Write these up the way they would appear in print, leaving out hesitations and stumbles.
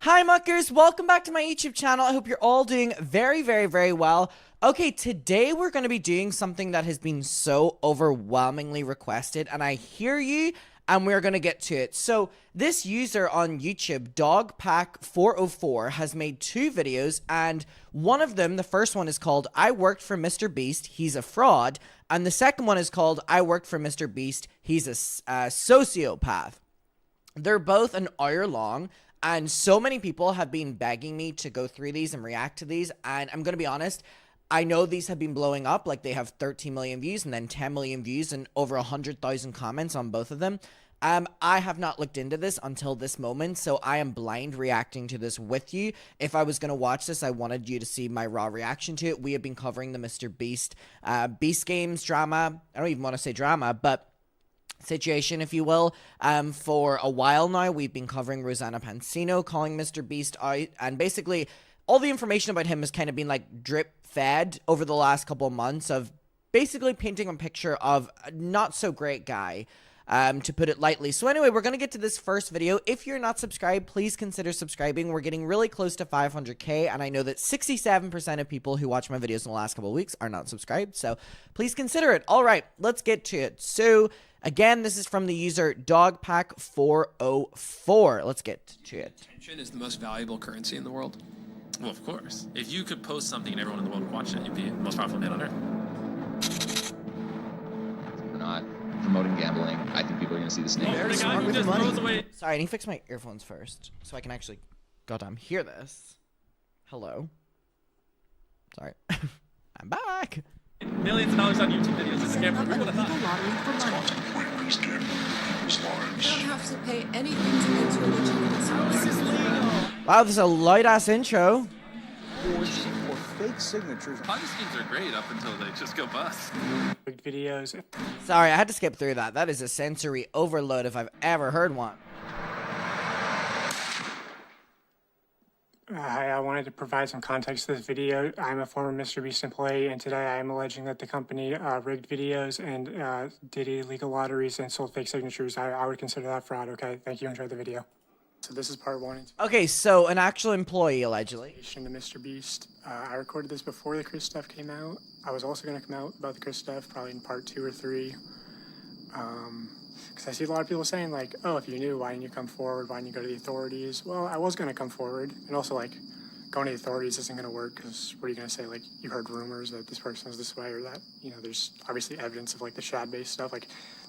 Hi muckers, welcome back to my YouTube channel. I hope you're all doing very well. Okay, today we're going to be doing something that has been so overwhelmingly requested, and I hear you, and we're going to get to it. So this user on YouTube, Dogpack404, has made two videos, and one of them, the first one is called I Worked For MrBeast, He's a Fraud, and the second one is called I Worked For MrBeast, He's a Sociopath. They're both an hour long, and so many people have been begging me to go through these and react to these, and I'm going to be honest, I know these have been blowing up, like they have 13 million views and then 10 million views and over 100,000 comments on both of them. I have not looked into this until this moment, so I am blind reacting to this with you. If I was going to watch this, I wanted you to see my raw reaction to it. We have been covering the MrBeast Beast Games drama. I don't even want to say drama, but situation, if you will, for a while now. We've been covering Rosanna Pansino calling MrBeast out, and basically all the information about him has kind of been like drip fed over the last couple of months of basically painting a picture of a not so great guy, to put it lightly. So anyway, we're going to get to this first video. If you're not subscribed, please consider subscribing. We're getting really close to 500k, and I know that 67% of people who watch my videos in the last couple of weeks are not subscribed, so please consider it. All right, let's get to it. So again, this is from the user Dogpack404. Let's get to it. Attention is the most valuable currency in the world. Well, of course. If you could post something and everyone in the world would watch it, you'd be the most powerful man on earth. We're not promoting gambling. I think people are going to see this name. The guy who just throws away. Sorry, I need to fix my earphones first so I can actually goddamn hear this. Hello. Sorry. I'm back. Millions of dollars on YouTube videos. It's a scam. Who would have thought? Lottery for money. You don't have to pay anything to enter a legitimate source. Wow, this is a light-ass intro. Or fake signatures. Ponzi schemes are great up until they just go bust. Videos. Sorry, I had to skip through that. That is a sensory overload if I've ever heard one. I wanted to provide some context to this video. I'm a former MrBeast employee, and today I am alleging that the company rigged videos and did illegal lotteries and sold fake signatures. I would consider that fraud, okay? Thank you. Enjoy the video. So this is part one. Okay, so an actual employee, allegedly. To MrBeast. I recorded this before the Chris stuff came out. I was also going to come out about the Chris stuff probably in part 2 or 3. Because I see a lot of people saying, like, oh, if you knew, why didn't you come forward? Why didn't you go to the authorities? Well, I was going to come forward. And also, like, going to the authorities isn't going to work because what are you going to say? Like, you heard rumors that this person is this way or that. You know, there's obviously evidence of, like, the Shad-based stuff. Like,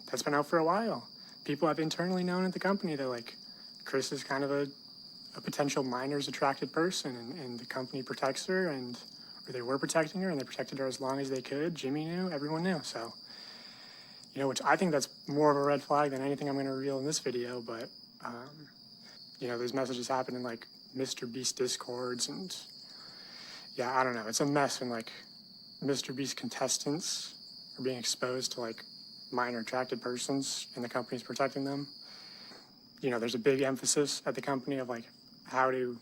that's been out for a while. People have internally known at the company that, like, Chris is kind of a potential minors attracted person, and the company protects her, or they were protecting her, and they protected her as long as they could. Jimmy knew, everyone knew, so, you know, which I think that's more of a red flag than anything I'm going to reveal in this video, but, you know, those messages happen in, like, MrBeast Discords, and, yeah, I don't know, it's a mess when, like, MrBeast contestants are being exposed to, like, minor attracted persons, and the company's protecting them. You know, there's a big emphasis at the company of, like, how to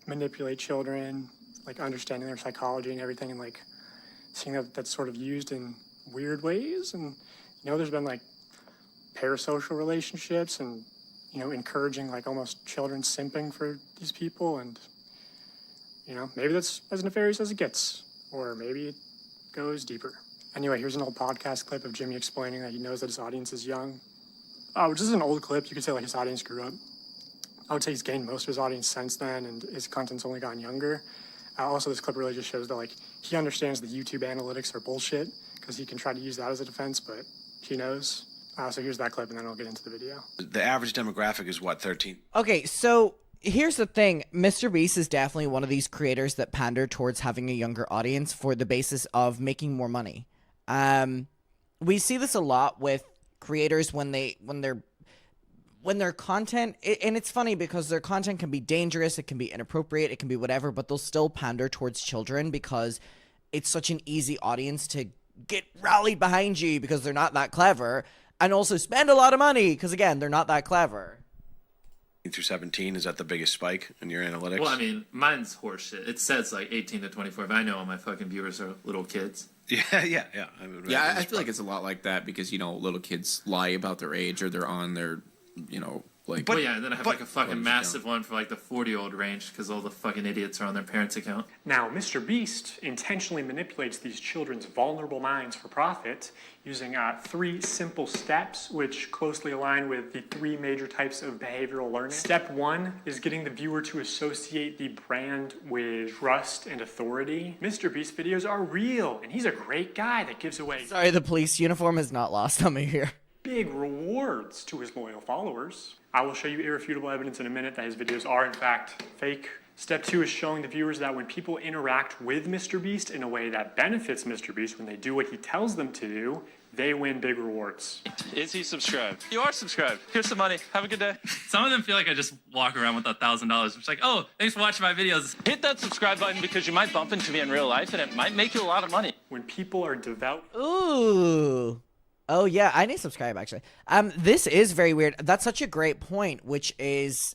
manipulate children, like, understanding their psychology and everything, and, like, seeing that that's sort of used in weird ways. And, you know, there's been, like, parasocial relationships and, you know, encouraging, like, almost children simping for these people. And, you know, maybe that's as nefarious as it gets, or maybe it goes deeper. Anyway, here's an old podcast clip of Jimmy explaining that he knows that his audience is young. Which is an old clip. You could say, like, his audience grew up. I would say he's gained most of his audience since then, and his content's only gotten younger. Also, this clip really just shows that, like, he understands the YouTube analytics are bullshit, because he can try to use that as a defense, but he knows. So here's that clip, and then I'll get into the video. The average demographic is what, 13? Okay, so here's the thing. MrBeast is definitely one of these creators that pander towards having a younger audience for the basis of making more money. We see this a lot with creators when their content, and it's funny because their content can be dangerous, it can be inappropriate, it can be whatever, but they'll still pander towards children because it's such an easy audience to get rallied behind you because they're not that clever, and also spend a lot of money because, again, they're not that clever. Through 17, is that the biggest spike in your analytics? Well, I mean, mine's horseshit. It says like 18 to 24. But I know all my fucking viewers are little kids. Yeah. I feel like it's a lot like that because, you know, little kids lie about their age or they're on their, you know, Like, But yeah, and then I have like a fucking massive one for like the 40-year-old range because all the fucking idiots are on their parents' account. Now, MrBeast intentionally manipulates these children's vulnerable minds for profit using 3 simple steps which closely align with the 3 major types of behavioral learning. Step 1 is getting the viewer to associate the brand with trust and authority. MrBeast videos are real, and he's a great guy that gives away Sorry, the police uniform is not lost on me here. big rewards to his loyal followers. I will show you irrefutable evidence in a minute that his videos are in fact fake. Step 2 is showing the viewers that when people interact with MrBeast in a way that benefits MrBeast, when they do what he tells them to do, they win big rewards. Is he subscribed? You are subscribed. Here's some money. Have a good day. Some of them feel like I just walk around with $1,000. It's like, oh, thanks for watching my videos. Hit that subscribe button because you might bump into me in real life and it might make you a lot of money. When people are devout. Ooh. Oh yeah, I need to subscribe actually. This is very weird. That's such a great point, which is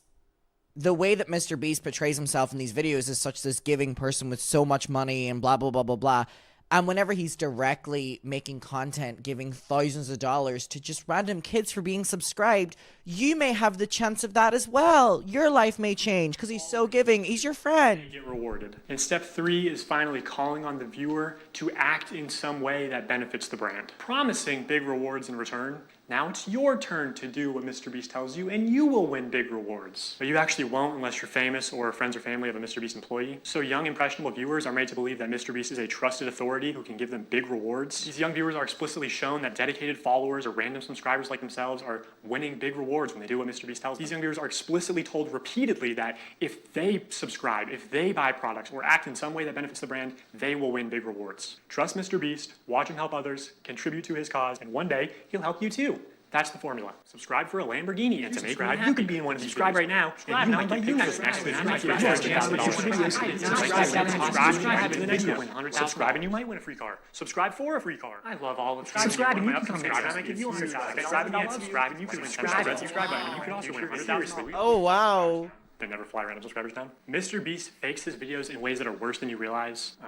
the way that MrBeast portrays himself in these videos is such this giving person with so much money and blah blah blah blah blah. And whenever he's directly making content, giving thousands of dollars to just random kids for being subscribed, you may have the chance of that as well. Your life may change because he's so giving. He's your friend. Get rewarded. And step 3 is finally calling on the viewer to act in some way that benefits the brand, promising big rewards in return. Now it's your turn to do what MrBeast tells you, and you will win big rewards. But you actually won't unless you're famous or friends or family of a MrBeast employee. So young, impressionable viewers are made to believe that MrBeast is a trusted authority who can give them big rewards. These young viewers are explicitly shown that dedicated followers or random subscribers like themselves are winning big rewards when they do what MrBeast tells them. These young viewers are explicitly told repeatedly that if they subscribe, if they buy products or act in some way that benefits the brand, they will win big rewards. Trust MrBeast, watch him help others, contribute to his cause, and one day he'll help you too. That's the formula. Subscribe for a Lamborghini, and to make subscribe, you could be in one of these. Subscribe right now, and you might get pictures next week. Subscribe, and you might win a free car. Subscribe for a free car. I love all of subscribe, and you can come next time. I give you $100. Subscribe, and you can win 10 stars. Subscribe, and you can also win $100,000. Oh wow. They never fly random subscribers down. MrBeast fakes his videos in ways that are worse than you realize.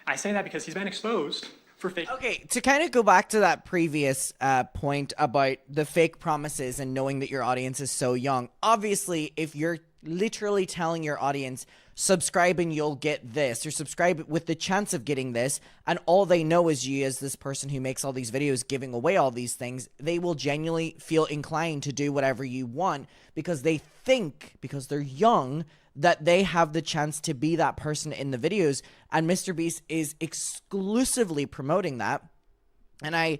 I say that because he's been exposed for fake. Okay, to kind of go back to that previous point about the fake promises and knowing that your audience is so young. Obviously, if you're literally telling your audience, subscribe and you'll get this, or subscribe with the chance of getting this, and all they know is you as this person who makes all these videos giving away all these things, they will genuinely feel inclined to do whatever you want because they think, because they're young, that they have the chance to be that person in the videos, and MrBeast is exclusively promoting that. And I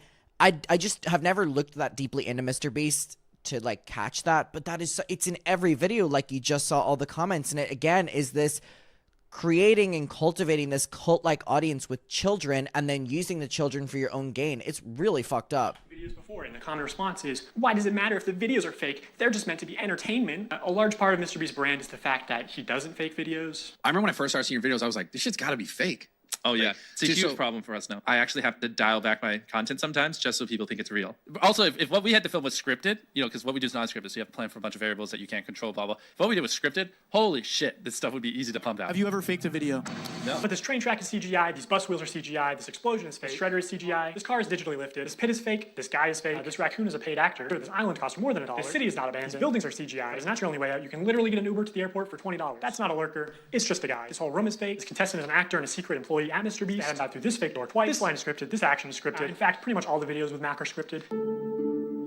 just have never looked that deeply into MrBeast to like catch that, but that is, it's in every video, like you just saw all the comments, and it again is this creating and cultivating this cult-like audience with children and then using the children for your own gain. It's really fucked up. Videos before, and the common response is, why does it matter if the videos are fake? They're just meant to be entertainment. A large part of MrBeast's brand is the fact that he doesn't fake videos. I remember when I first started seeing your videos, I was like, this shit's gotta be fake. Oh yeah, Like, it's a just huge so- problem for us now. I actually have to dial back my content sometimes just so people think it's real. Also, if what we had to film was scripted, you know, because what we do is not scripted, so you have to plan for a bunch of variables that you can't control, blah, blah. If what we did was scripted, holy shit, this stuff would be easy to pump out. Have you ever faked a video? No. But this train track is CGI, these bus wheels are CGI, this explosion is fake, this shredder is CGI, this car is digitally lifted, this pit is fake, this guy is fake, this raccoon is a paid actor, this island costs more than $1, this city is not abandoned, these buildings are CGI, it's not your only way out, you can literally get an Uber to the airport for $20. That's not a lurker, it's just a guy. This whole room is fake, this contestant is an actor and a secret employee at MrBeast, they had through this fake door twice, this line is scripted, this action is scripted. In fact, pretty much all the videos with Mac are scripted.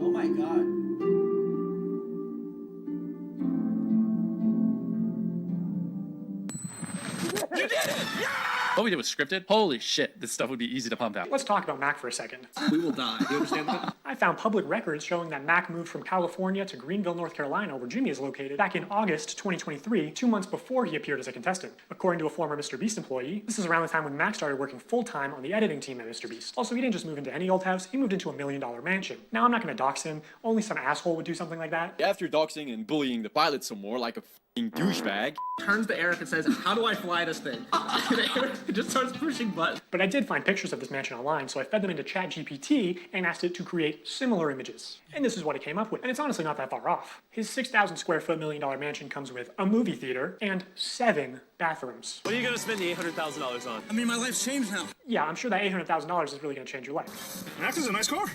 Oh my god. What we did was scripted, holy shit, this stuff would be easy to pump out. Let's talk about Mac for a second. We will die. You understand that? I found public records showing that Mac moved from California to Greenville, North Carolina, where Jimmy is located, back in August 2023, 2 months before he appeared as a contestant. According to a former MrBeast employee, this is around the time when Mac started working full-time on the editing team at MrBeast. Also, he didn't just move into any old house, he moved into a $1 million mansion. Now, I'm not going to dox him, only some asshole would do something like that. After doxing and bullying the pilot some more like a f***ing douchebag. Turns to Eric and says, how do I fly this thing? And Eric just starts pushing buttons. But I did find pictures of this mansion online, so I fed them into ChatGPT and asked it to create similar images. And this is what it came up with. And it's honestly not that far off. His 6,000 square foot $1 million mansion comes with a movie theater and 7 bathrooms. What are you gonna spend the $800,000 on? I mean, my life's changed now. Yeah, I'm sure that $800,000 is really going to change your life. Mac is a nice car.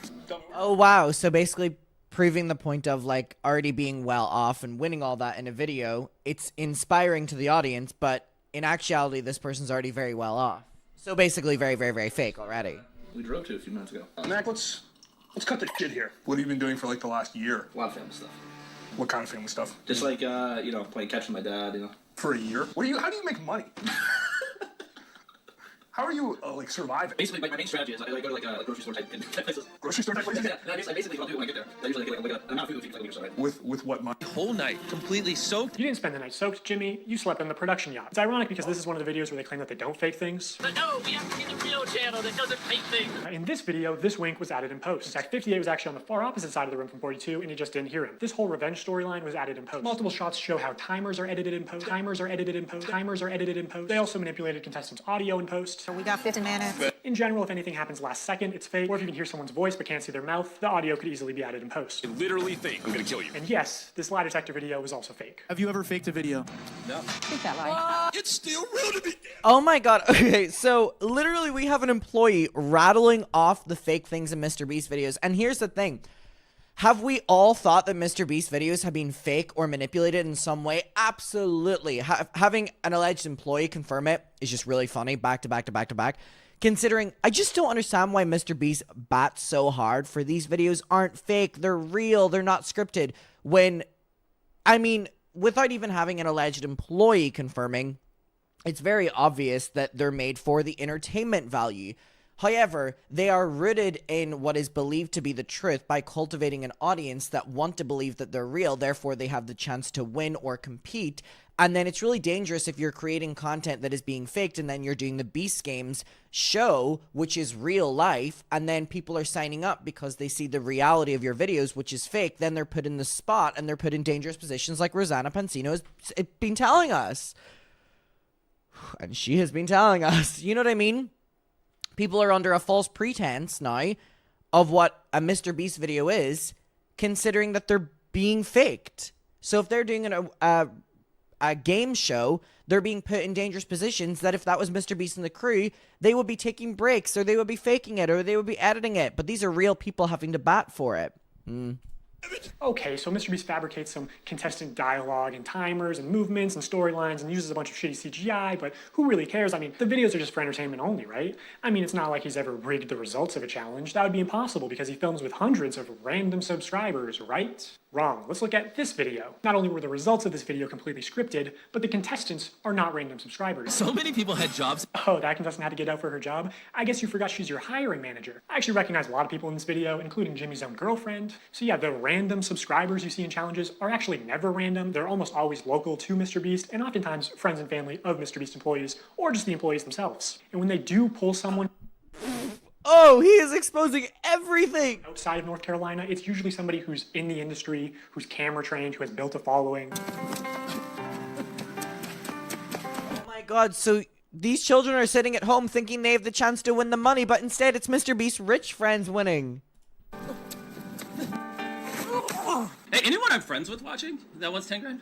Oh wow, so basically proving the point of like already being well off and winning all that in a video. It's inspiring to the audience, but in actuality, this person's already very well off. So basically very, very, very fake already. We drove to a few minutes ago. Mac, let's cut the shit here. What have you been doing for like the last year? A lot of family stuff. What kind of family stuff? Just like, playing catch with my dad, For a year? How do you make money? How are you, surviving? Basically, my main strategy is I go to, a grocery store type places. Grocery store type places? Yeah, and I basically, what I'll do when I get there, I usually get, an amount of food for like a week or so, right? With what money? Whole night, completely soaked. You didn't spend the night soaked, Jimmy. You slept on the production yacht. It's ironic because this is one of the videos where they claim that they don't fake things. But no, we have to be the real channel that doesn't fake things. In this video, this wink was added in post. In fact, 58 was actually on the far opposite side of the room from 42, and he just didn't hear him. This whole revenge storyline was added in post. Multiple shots show how timers are edited in post. Timers are edited in post. Timers are edited in post. They also manipulated contestants' audio in post. So we got 50 minutes. In general, if anything happens last second, it's fake. Or if you can hear someone's voice but can't see their mouth, the audio could easily be added in post. Literally fake. I'm gonna kill you. And yes, this lie detector video was also fake. Have you ever faked a video? No. Think that lie. It's still real to me. Oh my god. Okay, so literally we have an employee rattling off the fake things in MrBeast videos. And here's the thing. Have we all thought that MrBeast videos have been fake or manipulated in some way? Absolutely. Having an alleged employee confirm it is just really funny, back to back to back to back. Considering, I just don't understand why MrBeast bats so hard for these videos aren't fake. They're real. They're not scripted. When, I mean, without even having an alleged employee confirming, it's very obvious that they're made for the entertainment value. However, they are rooted in what is believed to be the truth by cultivating an audience that want to believe that they're real, therefore they have the chance to win or compete. And then it's really dangerous if you're creating content that is being faked and then you're doing the Beast Games show, which is real life, and then people are signing up because they see the reality of your videos, which is fake. Then they're put in the spot and they're put in dangerous positions like Rosanna Pansino has been telling us. And she has been telling us, you know what I mean? People are under a false pretense now of what a MrBeast video is, considering that they're being faked. So if they're doing a game show, they're being put in dangerous positions that if that was MrBeast and the crew, they would be taking breaks, or they would be faking it, or they would be editing it. But these are real people having to bat for it. Okay, so MrBeast fabricates some contestant dialogue and timers and movements and storylines and uses a bunch of shitty CGI, but who really cares? I mean, the videos are just for entertainment only, right? I mean, it's not like he's ever rigged the results of a challenge. That would be impossible because he films with hundreds of random subscribers, right? Wrong. Let's look at this video. Not only were the results of this video completely scripted, but the contestants are not random subscribers. So many people had jobs. Oh, that contestant had to get out for her job? I guess you forgot she's your hiring manager. I actually recognize a lot of people in this video, including Jimmy's own girlfriend. So yeah, the random subscribers you see in challenges are actually never random. They're almost always local to MrBeast, and oftentimes friends and family of MrBeast employees, or just the employees themselves. And when they do pull someone Oh, he is exposing everything! outside of North Carolina, it's usually somebody who's in the industry, who's camera trained, who has built a following. Oh my god, so these children are sitting at home thinking they have the chance to win the money, but instead it's MrBeast's rich friends winning. Hey, anyone I'm friends with watching that wants 10 grand?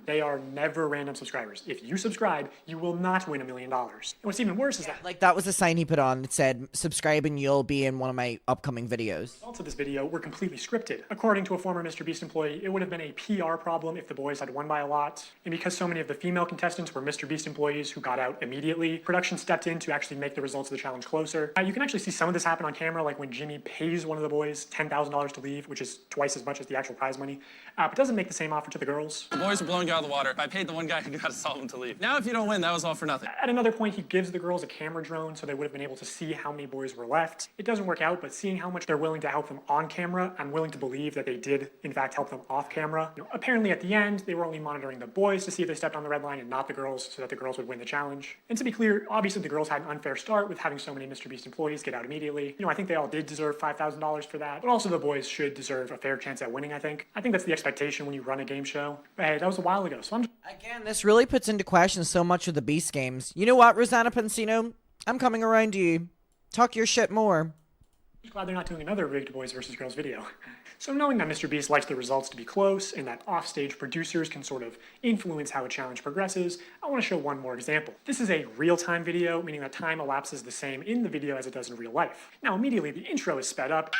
They are never random subscribers. If you subscribe, you will not win $1 million. And what's even worse is that Like, that was a sign he put on that said, subscribe and you'll be in one of my upcoming videos. the results of this video were completely scripted. According to a former MrBeast employee, it would have been a PR problem if the boys had won by a lot. And because so many of the female contestants were MrBeast employees who got out immediately, production stepped in to actually make the results of the challenge closer. You can actually see some of this happen on camera, like when Jimmy pays one of the boys $10,000 to leave, which is twice as much as the actual prize money, but doesn't make the same offer to the girls. The boys are blowing you out of the water. I paid the one guy who knew how to solve them to leave. Now if you don't win, that was all for nothing. At another point, he gives the girls a camera drone so they would have been able to see how many boys were left. It doesn't work out, but seeing how much they're willing to help them on camera, I'm willing to believe that they did, in fact, help them off camera. Apparently, at the end, they were only monitoring the boys to see if they stepped on the red line and not the girls, so that the girls would win the challenge. And to be clear, obviously the girls had an unfair start with having so many MrBeast employees get out immediately. I think they all did deserve $5,000 for that, but also the boys should deserve a fair chance at winning, I think. I think that's the expectation when you run a game show. But hey, that was a while ago, so I'm just... Again, this really puts into question so much of the Beast Games. You know what, Rosanna Pansino? I'm coming around to you. Talk your shit more. glad they're not doing another rigged boys versus girls video. So knowing that MrBeast likes the results to be close and that offstage producers can sort of influence how a challenge progresses, I want to show one more example. This is a real-time video, meaning that time elapses the same in the video as it does in real life. Now immediately the intro is sped up,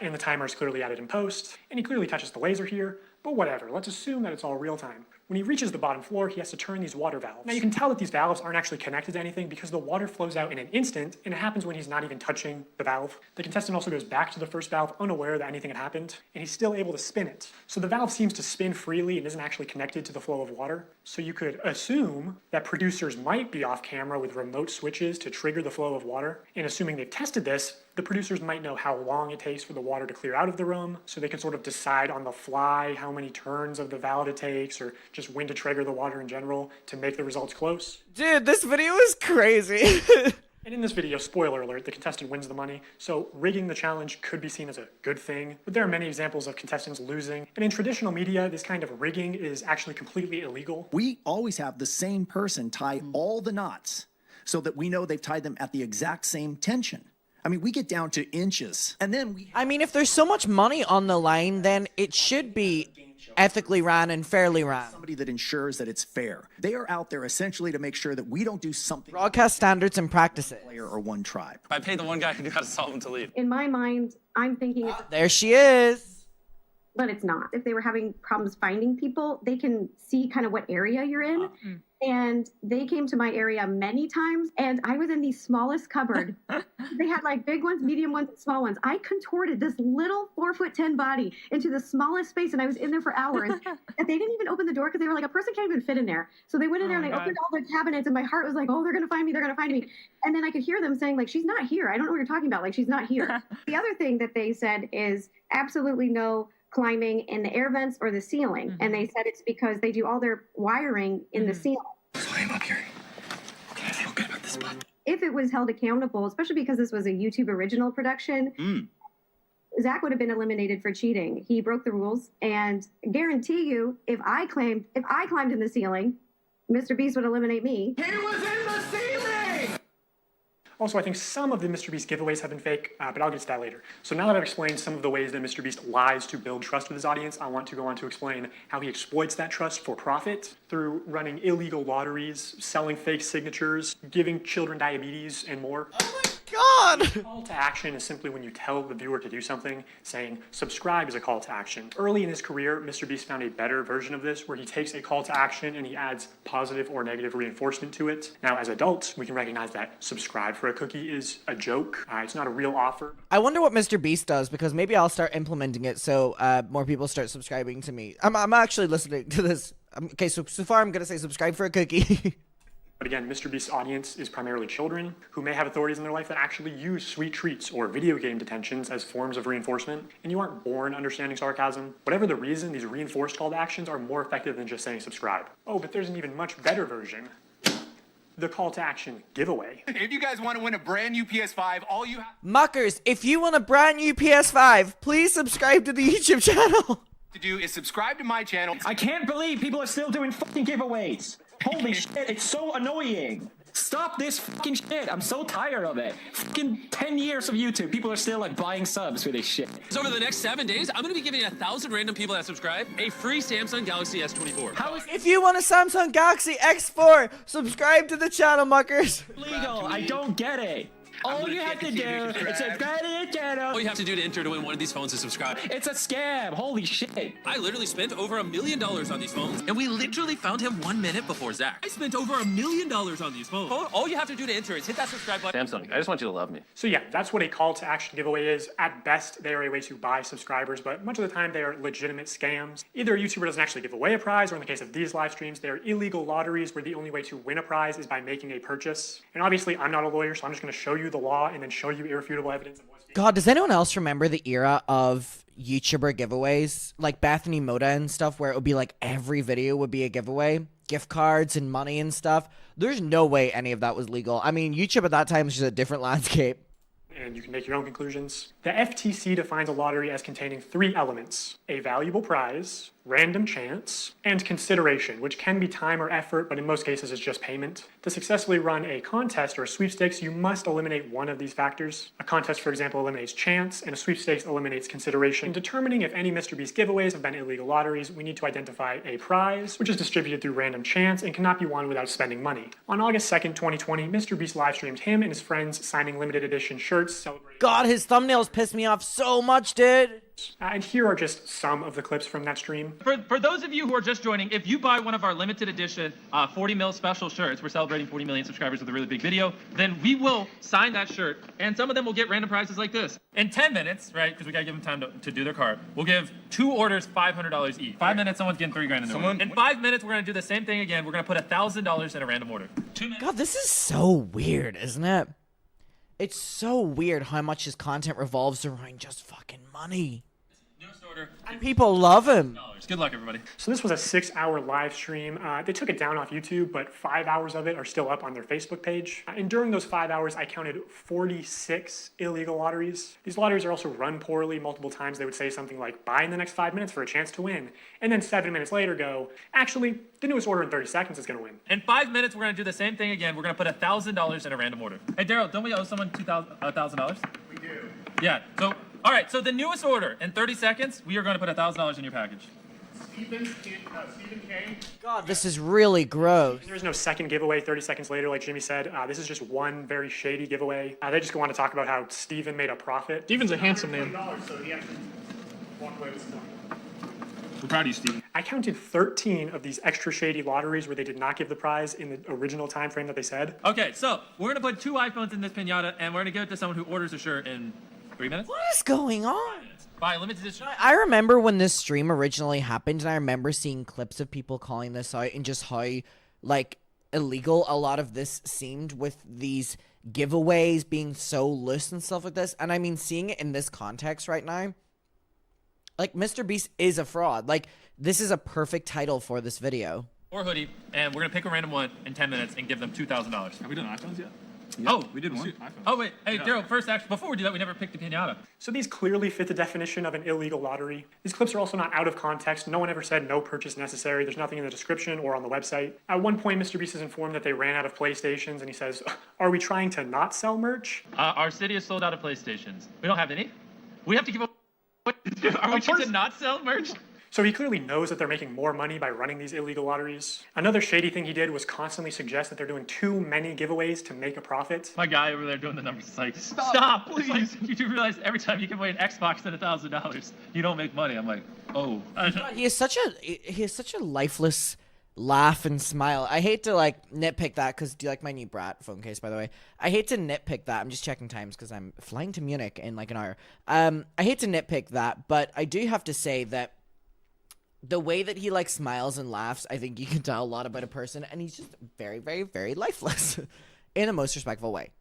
and the timer is clearly added in post, and he clearly touches the laser here, but whatever, let's assume that it's all real time. When he reaches the bottom floor, he has to turn these water valves. Now you can tell that these valves aren't actually connected to anything because the water flows out in an instant, and it happens when he's not even touching the valve. The contestant also goes back to the first valve unaware that anything had happened, and he's still able to spin it. So the valve seems to spin freely and isn't actually connected to the flow of water. So you could assume that producers might be off camera with remote switches to trigger the flow of water, and assuming they've tested this, the producers might know how long it takes for the water to clear out of the room, so they can sort of decide on the fly how many turns of the valve it takes, or just when to trigger the water in general to make the results close. Dude, this video is crazy. And in this video, spoiler alert, the contestant wins the money, so rigging the challenge could be seen as a good thing, but there are many examples of contestants losing, and in traditional media, this kind of rigging is actually completely illegal. We always have the same person tie all the knots so that we know they've tied them at the exact same tension. I mean, we get down to inches, and then I mean, if there's so much money on the line, then it should be ethically ran and fairly ran. Somebody that ensures that it's fair. They are out there essentially to make sure that we don't do something. Broadcast standards and practices. Player or one tribe. I paid the one guy who knew how to solve them to leave. In my mind, I'm thinking it's There she is. but it's not. If they were having problems finding people, they can see kind of what area you're in. And they came to my area many times, and I was in the smallest cupboard. They had like big ones, medium ones, and small ones. I contorted this little 4'10" body into the smallest space, and I was in there for hours. And they didn't even open the door because they were like, a person can't even fit in there. So they went in there and I opened all the cabinets, and my heart was like, oh, they're gonna find me, they're gonna find me. And then I could hear them saying, like, she's not here. I don't know what you're talking about. Like, she's not here. The other thing that they said is absolutely no climbing in the air vents or the ceiling. And they said it's because they do all their wiring in the ceiling. Climb up here. Okay, I feel good about this spot. If it was held accountable, especially because this was a YouTube original production, Zach would have been eliminated for cheating. He broke the rules, and guarantee you, if I climbed in the ceiling, MrBeast would eliminate me. He was in the ceiling! Also, I think some of the MrBeast giveaways have been fake, but I'll get to that later. So now that I've explained some of the ways that MrBeast lies to build trust with his audience, I want to go on to explain how he exploits that trust for profit through running illegal lotteries, selling fake signatures, giving children diabetes, and more. God! Call to action is simply when you tell the viewer to do something, saying subscribe is a call to action. Early in his career, MrBeast found a better version of this where he takes a call to action and he adds positive or negative reinforcement to it. Now, as adults, we can recognize that subscribe for a cookie is a joke. It's not a real offer. I wonder what MrBeast does, because maybe I'll start implementing it so more people start subscribing to me. I'm actually listening to this. Okay, so far I'm going to say subscribe for a cookie. But again, MrBeast's audience is primarily children who may have authorities in their life that actually use sweet treats or video game detentions as forms of reinforcement, and you aren't born understanding sarcasm. Whatever the reason, these reinforced call to actions are more effective than just saying subscribe. Oh, but there's an even much better version. The call to action giveaway. If you guys want to win a brand new PS5, all you have Muckers, if you want a brand new PS5, please subscribe to the YouTube channel. to do is subscribe to my channel. I can't believe people are still doing fucking giveaways. Holy shit, it's so annoying. Stop this fucking shit. I'm so tired of it. Fucking 10 years of YouTube, people are still like buying subs for this shit. So over the next 7 days, I'm gonna be giving 1,000 random people that subscribe a free Samsung Galaxy S24. How is If you want a Samsung Galaxy X4, subscribe to the channel, Muckers. it legal? I don't get it. All you have to do is subscribe to the channel. All you have to do to enter to win one of these phones is subscribe. It's a scam. Holy shit. I literally spent over $1 million on these phones, and we literally found him 1 minute before Zach. I spent over $1 million on these phones. All you have to do to enter is hit that subscribe button. Samsung, I just want you to love me. So yeah, that's what a call to action giveaway is. At best, they are a way to buy subscribers, but much of the time they are legitimate scams. Either a YouTuber doesn't actually give away a prize, or in the case of these live streams, they are illegal lotteries where the only way to win a prize is by making a purchase. And obviously, I'm not a lawyer, so I'm just going to show you the law and then show you irrefutable evidence of what's being. God, does anyone else remember the era of YouTuber giveaways? Like Bethany Moda and stuff, where it would be like every video would be a giveaway? Gift cards and money and stuff. There's no way any of that was legal. I mean, YouTube at that time was just a different landscape. And you can make your own conclusions. The FTC defines a lottery as containing 3 elements: a valuable prize, random chance, and consideration, which can be time or effort, but in most cases is just payment. To successfully run a contest or a sweepstakes, you must eliminate one of these factors. A contest, for example, eliminates chance, and a sweepstakes eliminates consideration. In determining if any MrBeast giveaways have been illegal lotteries, we need to identify a prize, which is distributed through random chance and cannot be won without spending money. On August 2nd, 2020, MrBeast live streamed him and his friends signing limited edition shirts celebrating. God, his thumbnails piss me off so much, dude. And here are just some of the clips from that stream. For those of you who are just joining, if you buy one of our limited edition 40 mil special shirts, we're celebrating 40 million subscribers with a really big video, then we will sign that shirt, and some of them will get random prizes like this. In 10 minutes, right, because we gotta give them time to do their card, we'll give 2 orders $500 each. 5 minutes, someone's getting $3 grand in their order. In 5 minutes, we're gonna do the same thing again. We're gonna put $1,000 in a random order. 2 minutes. God, this is so weird, isn't it? It's so weird how much his content revolves around just fucking money. And people love him. Good luck, everybody. So this was a 6-hour live stream. They took it down off YouTube, but 5 hours of it are still up on their Facebook page. And during those 5 hours, I counted 46 illegal lotteries. These lotteries are also run poorly. Multiple times they would say something like, buy in the next 5 minutes for a chance to win. And then 7 minutes later go, actually, the newest order in 30 seconds is gonna win. In 5 minutes, we're gonna do the same thing again. We're gonna put $1,000 in a random order. Hey, Daryl, don't we owe someone $1,000? We do. Yeah, so, all right, so the newest order, in 30 seconds, we are gonna put $1,000 in your package. Stephen K. God, this is really gross. There's no second giveaway 30 seconds later, like Jimmy said. This is just one very shady giveaway. They just go on to talk about how Steven made a profit. Steven's a handsome man. So he has to walk away with stuff. We're proud of you, Steven. I counted 13 of these extra shady lotteries where they did not give the prize in the original time frame that they said. Okay, so we're gonna put 2 iPhones in this pinata, and we're gonna give it to someone who orders a shirt in 3 minutes. What is going on? Buy a limited edition. I remember when this stream originally happened, and I remember seeing clips of people calling this out and just how, like, illegal a lot of this seemed with these giveaways being so loose and stuff like this. And I mean, seeing it in this context right now, like, MrBeast is a fraud. Like, this is a perfect title for this video. Or hoodie, and we're gonna pick a random one in 10 minutes and give them $2,000. Have we done iPhones yet? Oh, we did one. Oh, wait. Hey, Daryl, first, actually, before we do that, we never picked a pinata. So these clearly fit the definition of an illegal lottery. These clips are also not out of context. No one ever said no purchase necessary. There's nothing in the description or on the website. At one point, MrBeast is informed that they ran out of PlayStations, and he says, are we trying to not sell merch? Our city is sold out of PlayStations. We don't have any. We have to give up. Are we trying to not sell merch? So he clearly knows that they're making more money by running these illegal lotteries. Another shady thing he did was constantly suggest that they're doing too many giveaways to make a profit. My guy over there doing the numbers is like, stop, please. Like, you do realize every time you give away an Xbox and $1,000, you don't make money. I'm like, oh. He is such a lifeless laugh and smile. I hate to, like, nitpick that, because do you like my new Brat phone case, by the way? I hate to nitpick that. I'm just checking times because I'm flying to Munich in like an hour. I hate to nitpick that, but I do have to say that the way that he, like, smiles and laughs, I think you can tell a lot about a person, and he's just very, very, very lifeless in a most respectful way.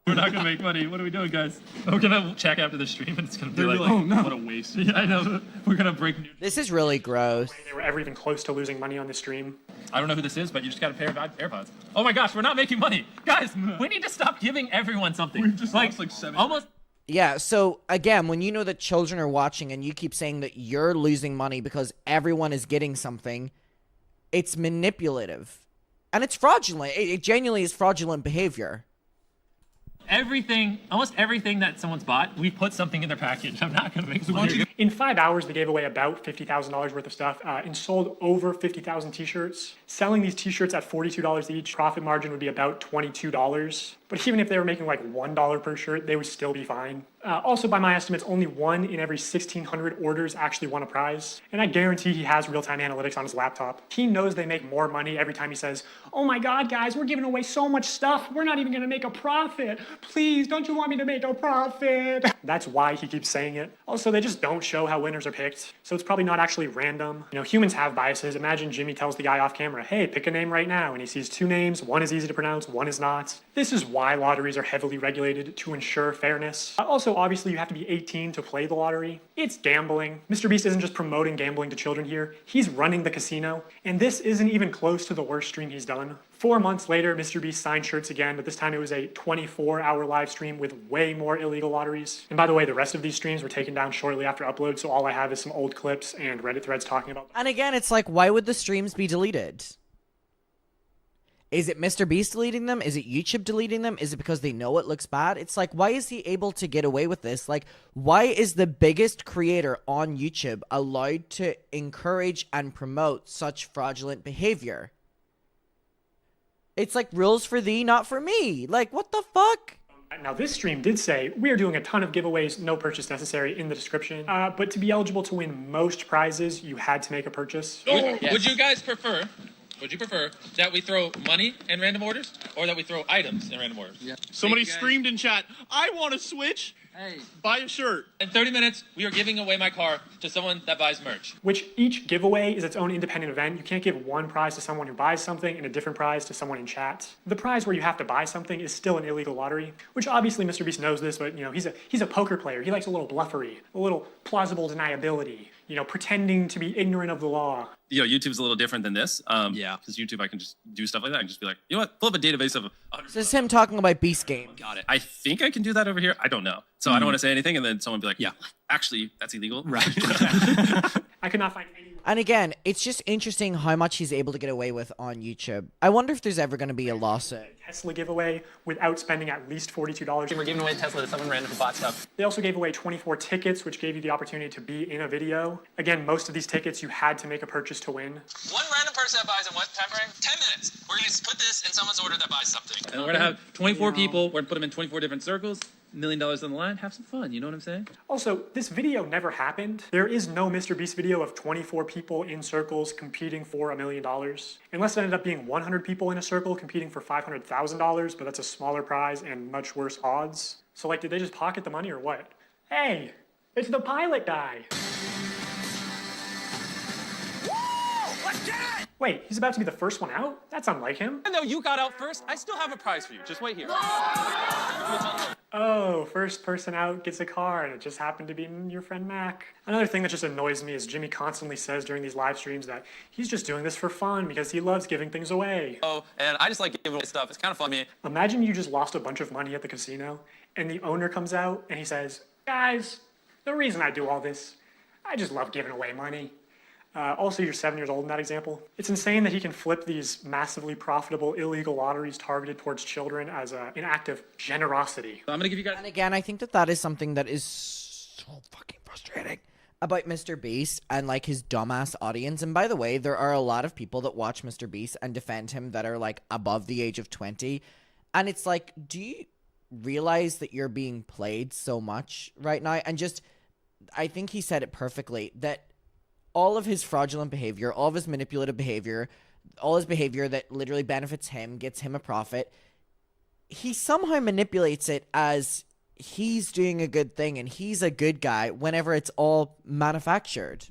We're not gonna make money. What are we doing, guys? We're gonna check after the stream, and it's gonna be like, oh no, what a waste. Yeah, I know. We're gonna break new. This is really gross. They were ever even close to losing money on the stream. I don't know who this is, but you just got a pair of AirPods. Oh my gosh, we're not making money, guys. We need to stop giving everyone something. We've just lost like 7. Almost. Yeah, so again, when you know that children are watching and you keep saying that you're losing money because everyone is getting something, it's manipulative. And it's fraudulent. It genuinely is fraudulent behavior. Almost everything that someone's bought, we put something in their package. I'm not gonna make money. In 5 hours, they gave away about $50,000 worth of stuff and sold over 50,000 t-shirts. Selling these t-shirts at $42 each, profit margin would be about $22. But even if they were making like $1 per shirt, they would still be fine. Also, by my estimates, only 1 in every 1,600 orders actually won a prize. And I guarantee he has real-time analytics on his laptop. He knows they make more money every time he says, oh my God, guys, we're giving away so much stuff. We're not even gonna make a profit. Please, don't you want me to make a profit? That's why he keeps saying it. Also, they just don't show how winners are picked. So it's probably not actually random. You know, humans have biases. Imagine Jimmy tells the guy off camera, hey, pick a name right now. And he sees 2 names. One is easy to pronounce, one is not. This is why why lotteries are heavily regulated to ensure fairness. Also, obviously, you have to be 18 to play the lottery. It's gambling. MrBeast isn't just promoting gambling to children here, he's running the casino. And this isn't even close to the worst stream he's done. 4 months later, MrBeast signed shirts again, but this time it was a 24-hour live stream with way more illegal lotteries. And by the way, the rest of these streams were taken down shortly after upload, so all I have is some old clips and Reddit threads talking about them. And again, it's like, why would the streams be deleted? Is it MrBeast deleting them? Is it YouTube deleting them? Is it because they know it looks bad? It's like, why is he able to get away with this? Like, why is the biggest creator on YouTube allowed to encourage and promote such fraudulent behavior? It's like rules for thee, not for me. Like, what the fuck? Now, this stream did say, we are doing a ton of giveaways, no purchase necessary in the description. But to be eligible to win most prizes, you had to make a purchase. Would you guys prefer... Would you prefer that we throw money in random orders or that we throw items in random orders? Yeah. Somebody screamed in chat, I want to switch. Hey. Buy a shirt. In 30 minutes, we are giving away my car to someone that buys merch. Which each giveaway is its own independent event. You can't give one prize to someone who buys something and a different prize to someone in chat. The prize where you have to buy something is still an illegal lottery, which obviously MrBeast knows this, but you know, he's a poker player. He likes a little bluffery, a little plausible deniability, you know, pretending to be ignorant of the law. You know, YouTube's a little different than this. Yeah. Because YouTube, I can just do stuff like that. I can just be like, you know what? Pull up a database of... This is him talking about Beast Game. Got it. I think I can do that over here. I don't know. So I don't want to say anything, and then someone be like, yeah, actually, that's illegal. Right. I could not find any... And again, it's just interesting how much he's able to get away with on YouTube. I wonder if there's ever going to be a lawsuit. Tesla giveaway without spending at least $42. We're giving away Tesla to someone random who bought stuff. They also gave away 24 tickets, which gave you the opportunity to be in a video. Again, most of these tickets you had to make a purchase to win. One random person that buys in what time frame? 10 minutes. We're going to put this in someone's order that buys something. And we're going to have 24 people. We're going to put them in 24 different circles. $1 million on the line. Have some fun. You know what I'm saying? Also, this video never happened. There is no MrBeast video of 24 people in circles competing for $1 million. Unless it ended up being 100 people in a circle competing for $500,000, but that's a smaller prize and much worse odds. So like, did they just pocket the money or what? Hey, it's the pilot guy. Wait, he's about to be the first one out? That's unlike him. And though you got out first, I still have a prize for you. Just wait here. Oh, first person out gets a car, and it just happened to be your friend Mac. Another thing that just annoys me is Jimmy constantly says during these live streams that he's just doing this for fun because he loves giving things away. Oh, and I just like giving away stuff. It's kind of fun to me. Imagine you just lost a bunch of money at the casino, and the owner comes out and he says, guys, the reason I do all this, I just love giving away money. Also, you're 7 years old in that example. It's insane that he can flip these massively profitable illegal lotteries targeted towards children as an act of generosity. I'm gonna give you guys... And again, I think that is something that is so fucking frustrating about MrBeast and like his dumbass audience. And by the way, there are a lot of people that watch MrBeast and defend him that are like above the age of 20. And it's like, do you realize that you're being played so much right now? And just, I think he said it perfectly, that all of his fraudulent behavior, all of his manipulative behavior, all his behavior that literally benefits him, gets him a profit, he somehow manipulates it as he's doing a good thing and he's a good guy whenever it's all manufactured.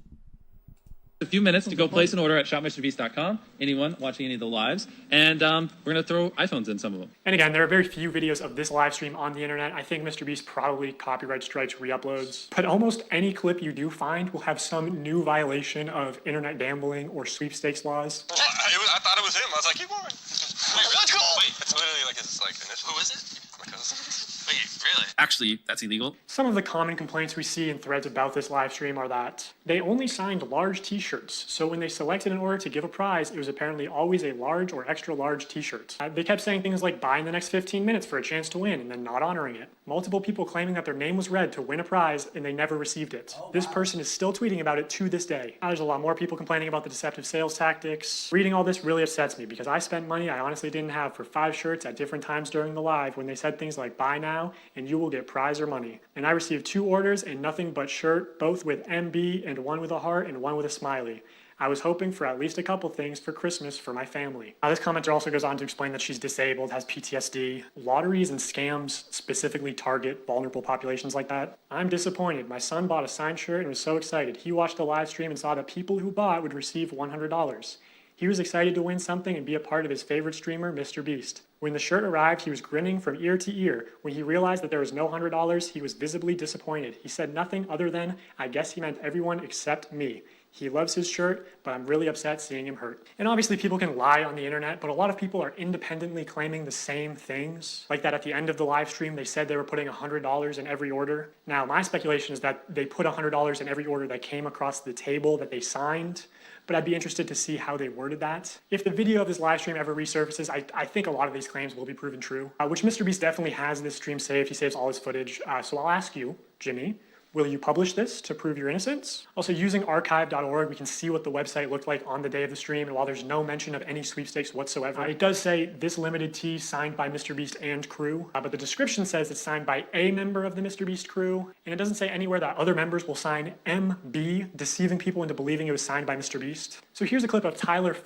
A few minutes to go place an order at shopmrbeast.com. Anyone watching any of the lives, and we're gonna throw iPhones in some of them. And again, there are very few videos of this live stream on the internet. I think MrBeast probably copyright strikes re-uploads, but almost any clip you do find will have some new violation of internet gambling or sweepstakes laws. Well, I thought it was him. I was like, keep going. Wait, let's go. Wait, it's literally like his initial. Who is it? My cousin. Wait, really? Actually, that's illegal. Some of the common complaints we see in threads about this live stream are that they only signed large t-shirts. So when they selected an order to give a prize, it was apparently always a large or extra large t-shirt. They kept saying things like buy in the next 15 minutes for a chance to win and then not honoring it. Multiple people claiming that their name was read to win a prize and they never received it. This person is still tweeting about it to this day. There's a lot more people complaining about the deceptive sales tactics. Reading all this really upsets me because I spent money I honestly didn't have for 5 shirts at different times during the live when they said things like buy now and you will get prize or money. And I received 2 orders and nothing but shirt, both with MB and one with a heart and one with a smiley. I was hoping for at least a couple things for Christmas for my family. This commenter also goes on to explain that she's disabled, has PTSD. Lotteries and scams specifically target vulnerable populations like that. I'm disappointed. My son bought a signed shirt and was so excited. He watched the live stream and saw that people who bought would receive $100. He was excited to win something and be a part of his favorite streamer, MrBeast. When the shirt arrived, he was grinning from ear to ear. When he realized that there was no $100, he was visibly disappointed. He said nothing other than, I guess he meant everyone except me. He loves his shirt, but I'm really upset seeing him hurt. And obviously people can lie on the internet, but a lot of people are independently claiming the same things. Like that at the end of the live stream, they said they were putting $100 in every order. Now, my speculation is that they put $100 in every order that came across the table that they signed, but I'd be interested to see how they worded that. If the video of this live stream ever resurfaces, I think a lot of these claims will be proven true, which MrBeast definitely has this stream saved. He saves all his footage. So I'll ask you, Jimmy, will you publish this to prove your innocence? Also, using archive.org, we can see what the website looked like on the day of the stream, and while there's no mention of any sweepstakes whatsoever, it does say this limited tee signed by MrBeast and crew, but the description says it's signed by a member of the MrBeast crew, and it doesn't say anywhere that other members will sign MB, deceiving people into believing it was signed by MrBeast. So here's a clip of Tyler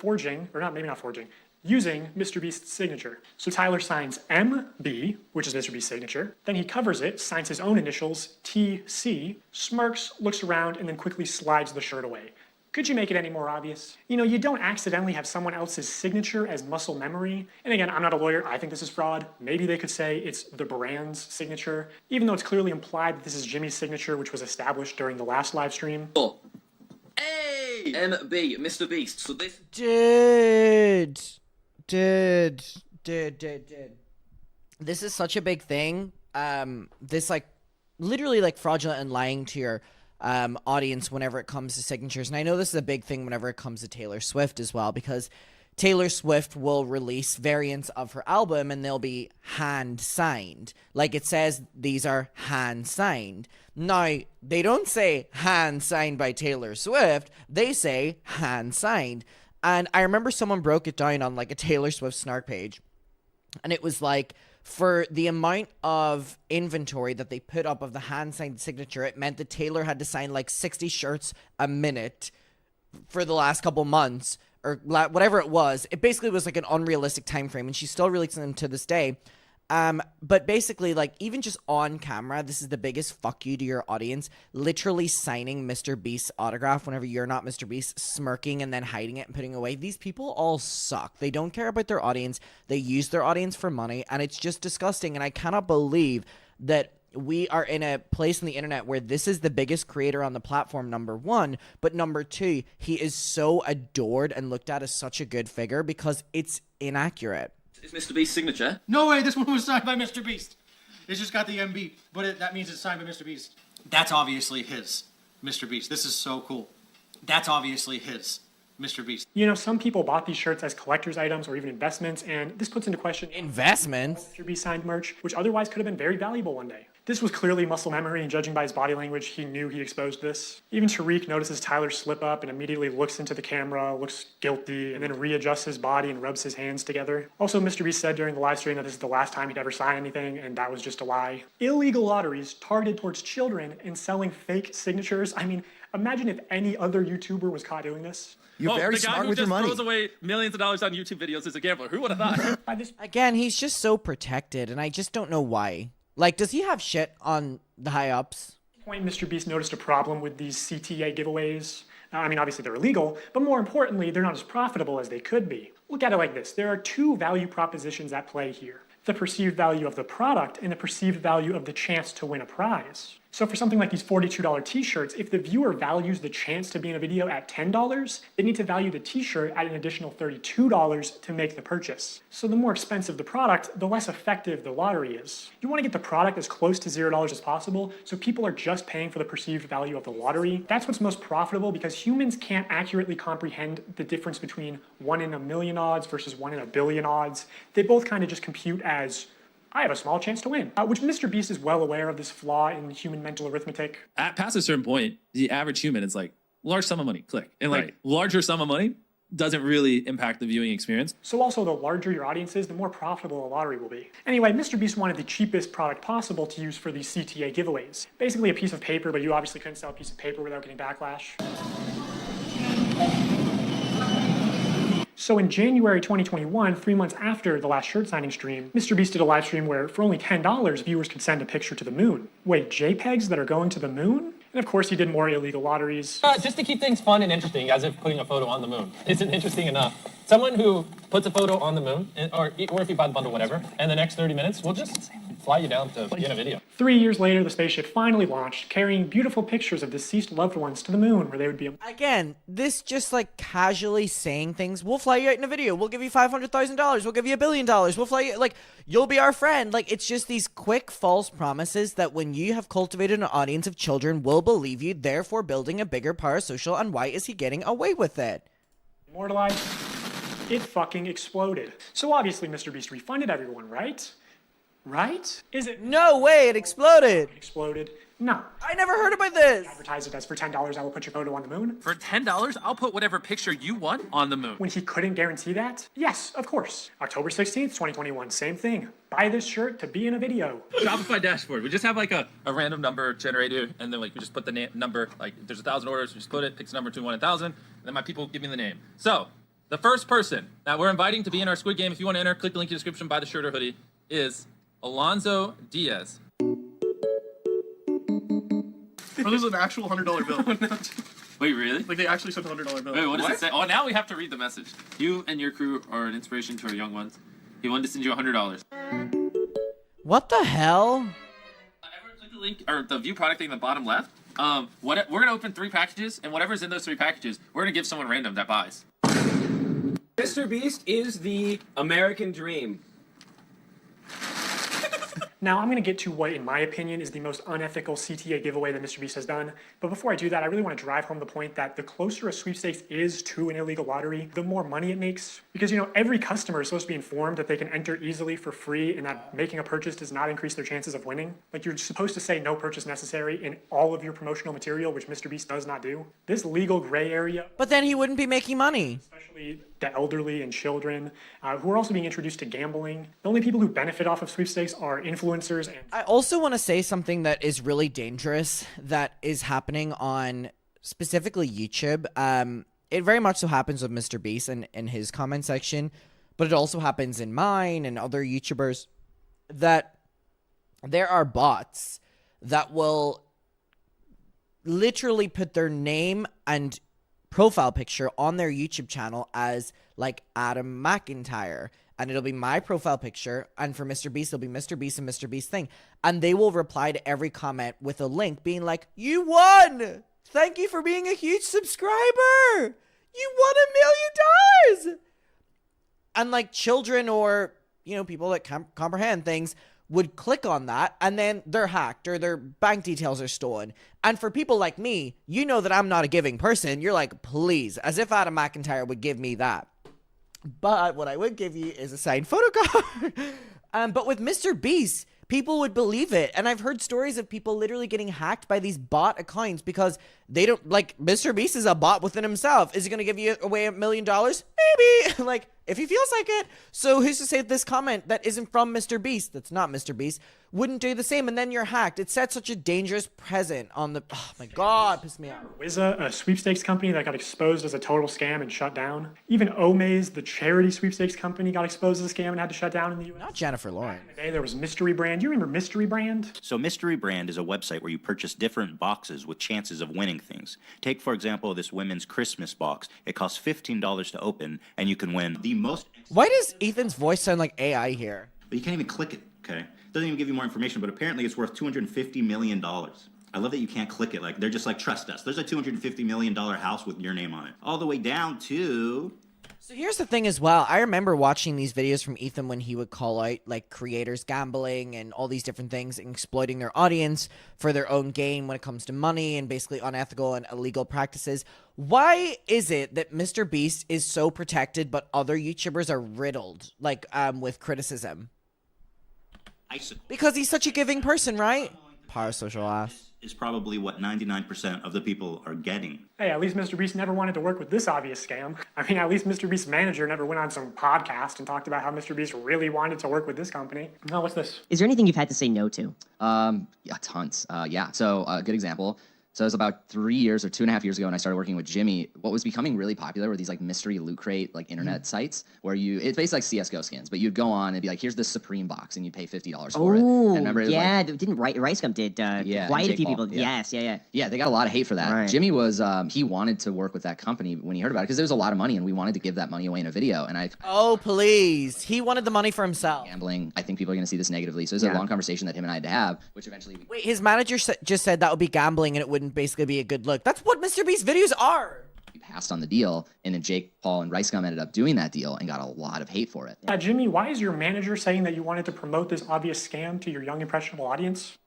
using MrBeast's signature. So Tyler signs MB, which is MrBeast's signature. Then he covers it, signs his own initials, TC, smirks, looks around, and then quickly slides the shirt away. Could you make it any more obvious? You know, you don't accidentally have someone else's signature as muscle memory. And again, I'm not a lawyer. I think this is fraud. Maybe they could say it's the brand's signature, even though it's clearly implied that this is Jimmy's signature, which was established during the last live stream. Oh. Hey! MB, MrBeast. So this... Dude. This is such a big thing. This literally fraudulent and lying to your audience whenever it comes to signatures. And I know this is a big thing whenever it comes to Taylor Swift as well, because Taylor Swift will release variants of her album and they'll be hand signed. Like it says, these are hand signed. Now, they don't say hand signed by Taylor Swift. They say hand signed. And I remember someone broke it down on a Taylor Swift snark page. And it was for the amount of inventory that they put up of the hand-signed signature, it meant that Taylor had to sign 60 shirts a minute for the last couple months, or whatever it was. It basically was an unrealistic time frame, and she's still releasing them to this day. But basically, even just on camera, this is the biggest fuck you to your audience. Literally signing MrBeast's autograph whenever you're not MrBeast, smirking and then hiding it and putting it away. These people all suck. They don't care about their audience. They use their audience for money, and it's just disgusting. And I cannot believe that we are in a place on the internet where this is the biggest creator on the platform, number one, but number two, he is so adored and looked at as such a good figure because it's inaccurate. Is MrBeast's signature? No way, this one was signed by MrBeast. It's just got the MB, but that means it's signed by MrBeast. That's obviously his, MrBeast. This is so cool. That's obviously his, MrBeast. You know, some people bought these shirts as collector's items or even investments, and this puts into question investments. MrBeast signed merch, which otherwise could have been very valuable one day. This was clearly muscle memory, and judging by his body language, he knew he exposed this. Even Tariq notices Tyler slip up and immediately looks into the camera, looks guilty, and then readjusts his body and rubs his hands together. Also, MrBeast said during the live stream that this is the last time he'd ever sign anything, and that was just a lie. Illegal lotteries targeted towards children and selling fake signatures. I mean, imagine if any other YouTuber was caught doing this. You're very smart with your money. The guy who just throws away millions of dollars on YouTube videos is a gambler. Who would have thought? Again, he's just so protected, and I just don't know why. Does he have shit on the high-ups? Point, MrBeast noticed a problem with these CTA giveaways. I mean, obviously they're illegal, but more importantly, they're not as profitable as they could be. Look at it like this. There are two value propositions at play here. The perceived value of the product and the perceived value of the chance to win a prize. So for something like these $42 t-shirts, if the viewer values the chance to be in a video at $10, they need to value the t-shirt at an additional $32 to make the purchase. So the more expensive the product, the less effective the lottery is. You want to get the product as close to $0 as possible, so people are just paying for the perceived value of the lottery. That's what's most profitable because humans can't accurately comprehend the difference between 1 in a million odds versus 1 in a billion odds. They both kind of just compute as I have a small chance to win, which MrBeast is well aware of this flaw in human mental arithmetic. Past a certain point, the average human is large sum of money, click. And larger sum of money doesn't really impact the viewing experience. So also the larger your audience is, the more profitable a lottery will be. Anyway, MrBeast wanted the cheapest product possible to use for these CTA giveaways. Basically a piece of paper, but you obviously couldn't sell a piece of paper without getting backlash. So in January 2021, 3 months after the last shirt signing stream, MrBeast did a live stream where for only $10, viewers could send a picture to the moon. Wait, JPEGs that are going to the moon? And of course, he did more illegal lotteries. Just to keep things fun and interesting, as if putting a photo on the moon isn't interesting enough. Someone who puts a photo on the moon, or if you buy the bundle, whatever, and the next 30 minutes, we'll just fly you down to be in a video. 3 years later, the spaceship finally launched, carrying beautiful pictures of deceased loved ones to the moon, where they would be... Again, this just like casually saying things. We'll fly you out in a video. We'll give you $500,000. We'll give you $1 billion. We'll fly you, like, you'll be our friend. Like, it's just these quick false promises that when you have cultivated an audience of children will believe you, therefore building a bigger parasocial. And why is he getting away with it? Immortalized. It fucking exploded. So obviously MrBeast refunded everyone, right? Right? Is it? No way, it exploded. Exploded? No. I never heard about this. Advertise it as for $10, I will put your photo on the moon. For $10, I'll put whatever picture you want on the moon. When he couldn't guarantee that? Yes, of course. October 16th, 2021, same thing. Buy this shirt to be in a video. Shopify dashboard. We just have like a random number generator, and then like we just put the number, like if there's 1,000 orders, we just put it, picks a number between 1 and 1,000, and then my people give me the name. So, the first person that we're inviting to be in our Squid Game, if you want to enter, click the link in the description, buy the shirt or hoodie, is Alonzo Diaz. Bro, this is an actual $100 bill. Wait, really? Like, they actually sent a $100 bill. Wait, what does it say? Oh, now we have to read the message. You and your crew are an inspiration to our young ones. He wanted to send you $100. What the hell? Everyone click the link, or the view product thing in the bottom left. We're gonna open 3 packages, and whatever's in those 3 packages, we're gonna give someone random that buys. MrBeast is the American dream. Now, I'm going to get to what, in my opinion, is the most unethical CTA giveaway that MrBeast has done. But before I do that, I really want to drive home the point that the closer a sweepstakes is to an illegal lottery, the more money it makes. Because, you know, every customer is supposed to be informed that they can enter easily for free and that making a purchase does not increase their chances of winning. Like, you're supposed to say no purchase necessary in all of your promotional material, which MrBeast does not do. This legal gray area... But then he wouldn't be making money. Especially the elderly and children, who are also being introduced to gambling. The only people who benefit off of sweepstakes are influencers and... I also want to say something that is really dangerous that is happening on specifically YouTube. It very much so happens with MrBeast and in his comment section, but it also happens in mine and other YouTubers, that there are bots that will literally put their name and profile picture on their YouTube channel as like Adam McIntyre, and it'll be my profile picture, and for MrBeast it'll be MrBeast and MrBeast thing, and they will reply to every comment with a link being like, "You won! Thank you for being a huge subscriber! You won $1 million!" And like children or, you know, people that comprehend things would click on that, and then they're hacked or their bank details are stolen. And for people like me, you know that I'm not a giving person. You're like, please, as if Adam McIntyre would give me that. But what I would give you is a signed photo card. But with MrBeast, people would believe it. And I've heard stories of people literally getting hacked by these bot accounts because they don't, like, MrBeast is a bot within himself. Is he going to give you away $1 million? Maybe. Like, if he feels like it. So who's to say this comment that isn't from MrBeast, that's not MrBeast, wouldn't do the same, and then you're hacked? It sets such a dangerous precedent on the, oh my God, pissed me off. Wizza, a sweepstakes company that got exposed as a total scam and shut down. Even Omaze, the charity sweepstakes company, got exposed as a scam and had to shut down in the US. Not Jennifer Lawrence. Back in the day, there was Mystery Brand. You remember Mystery Brand? So Mystery Brand is a website where you purchase different boxes with chances of winning things. Take, for example, this women's Christmas box. It costs $15 to open, and you can win the most... Why does Ethan's voice sound like AI here? But you can't even click it, okay? It doesn't even give you more information, but apparently it's worth $250 million. I love that you can't click it. Like, they're just like, trust us. There's a $250 million house with your name on it. All the way down to... So here's the thing as well. I remember watching these videos from Ethan when he would call out like creators gambling and all these different things and exploiting their audience for their own gain when it comes to money and basically unethical and illegal practices. Why is it that MrBeast is so protected but other YouTubers are riddled like with criticism? Because he's such a giving person, right? Parasocial ass. Is probably what 99% of the people are getting. Hey, at least MrBeast never wanted to work with this obvious scam. I mean, at least MrBeast's manager never went on some podcast and talked about how MrBeast really wanted to work with this company. Oh, what's this? Is there anything you've had to say no to? Yeah, tons. Yeah, so a good example. So it was about 3 years or 2.5 years ago when I started working with Jimmy. What was becoming really popular were these like mystery loot crate like internet sites where it's basically like CS:GO skins, but you'd go on and be like, here's this Supreme box, and you'd pay $50 for it. And remember, it was didn't RiceGum did quite a few people? Yes, yeah. They got a lot of hate for that. Right. Jimmy was he wanted to work with that company when he heard about it because there was a lot of money, and we wanted to give that money away in a video. And oh please, he wanted the money for himself. Gambling. I think people are going to see this negatively. So it was a long conversation that him and I had to have, which eventually. Wait, his manager just said that would be gambling and it wouldn't basically be a good look. That's what MrBeast videos are. We passed on the deal, and then Jake Paul and RiceGum ended up doing that deal and got a lot of hate for it. Jimmy, why is your manager saying that you wanted to promote this obvious scam to your young, impressionable audience?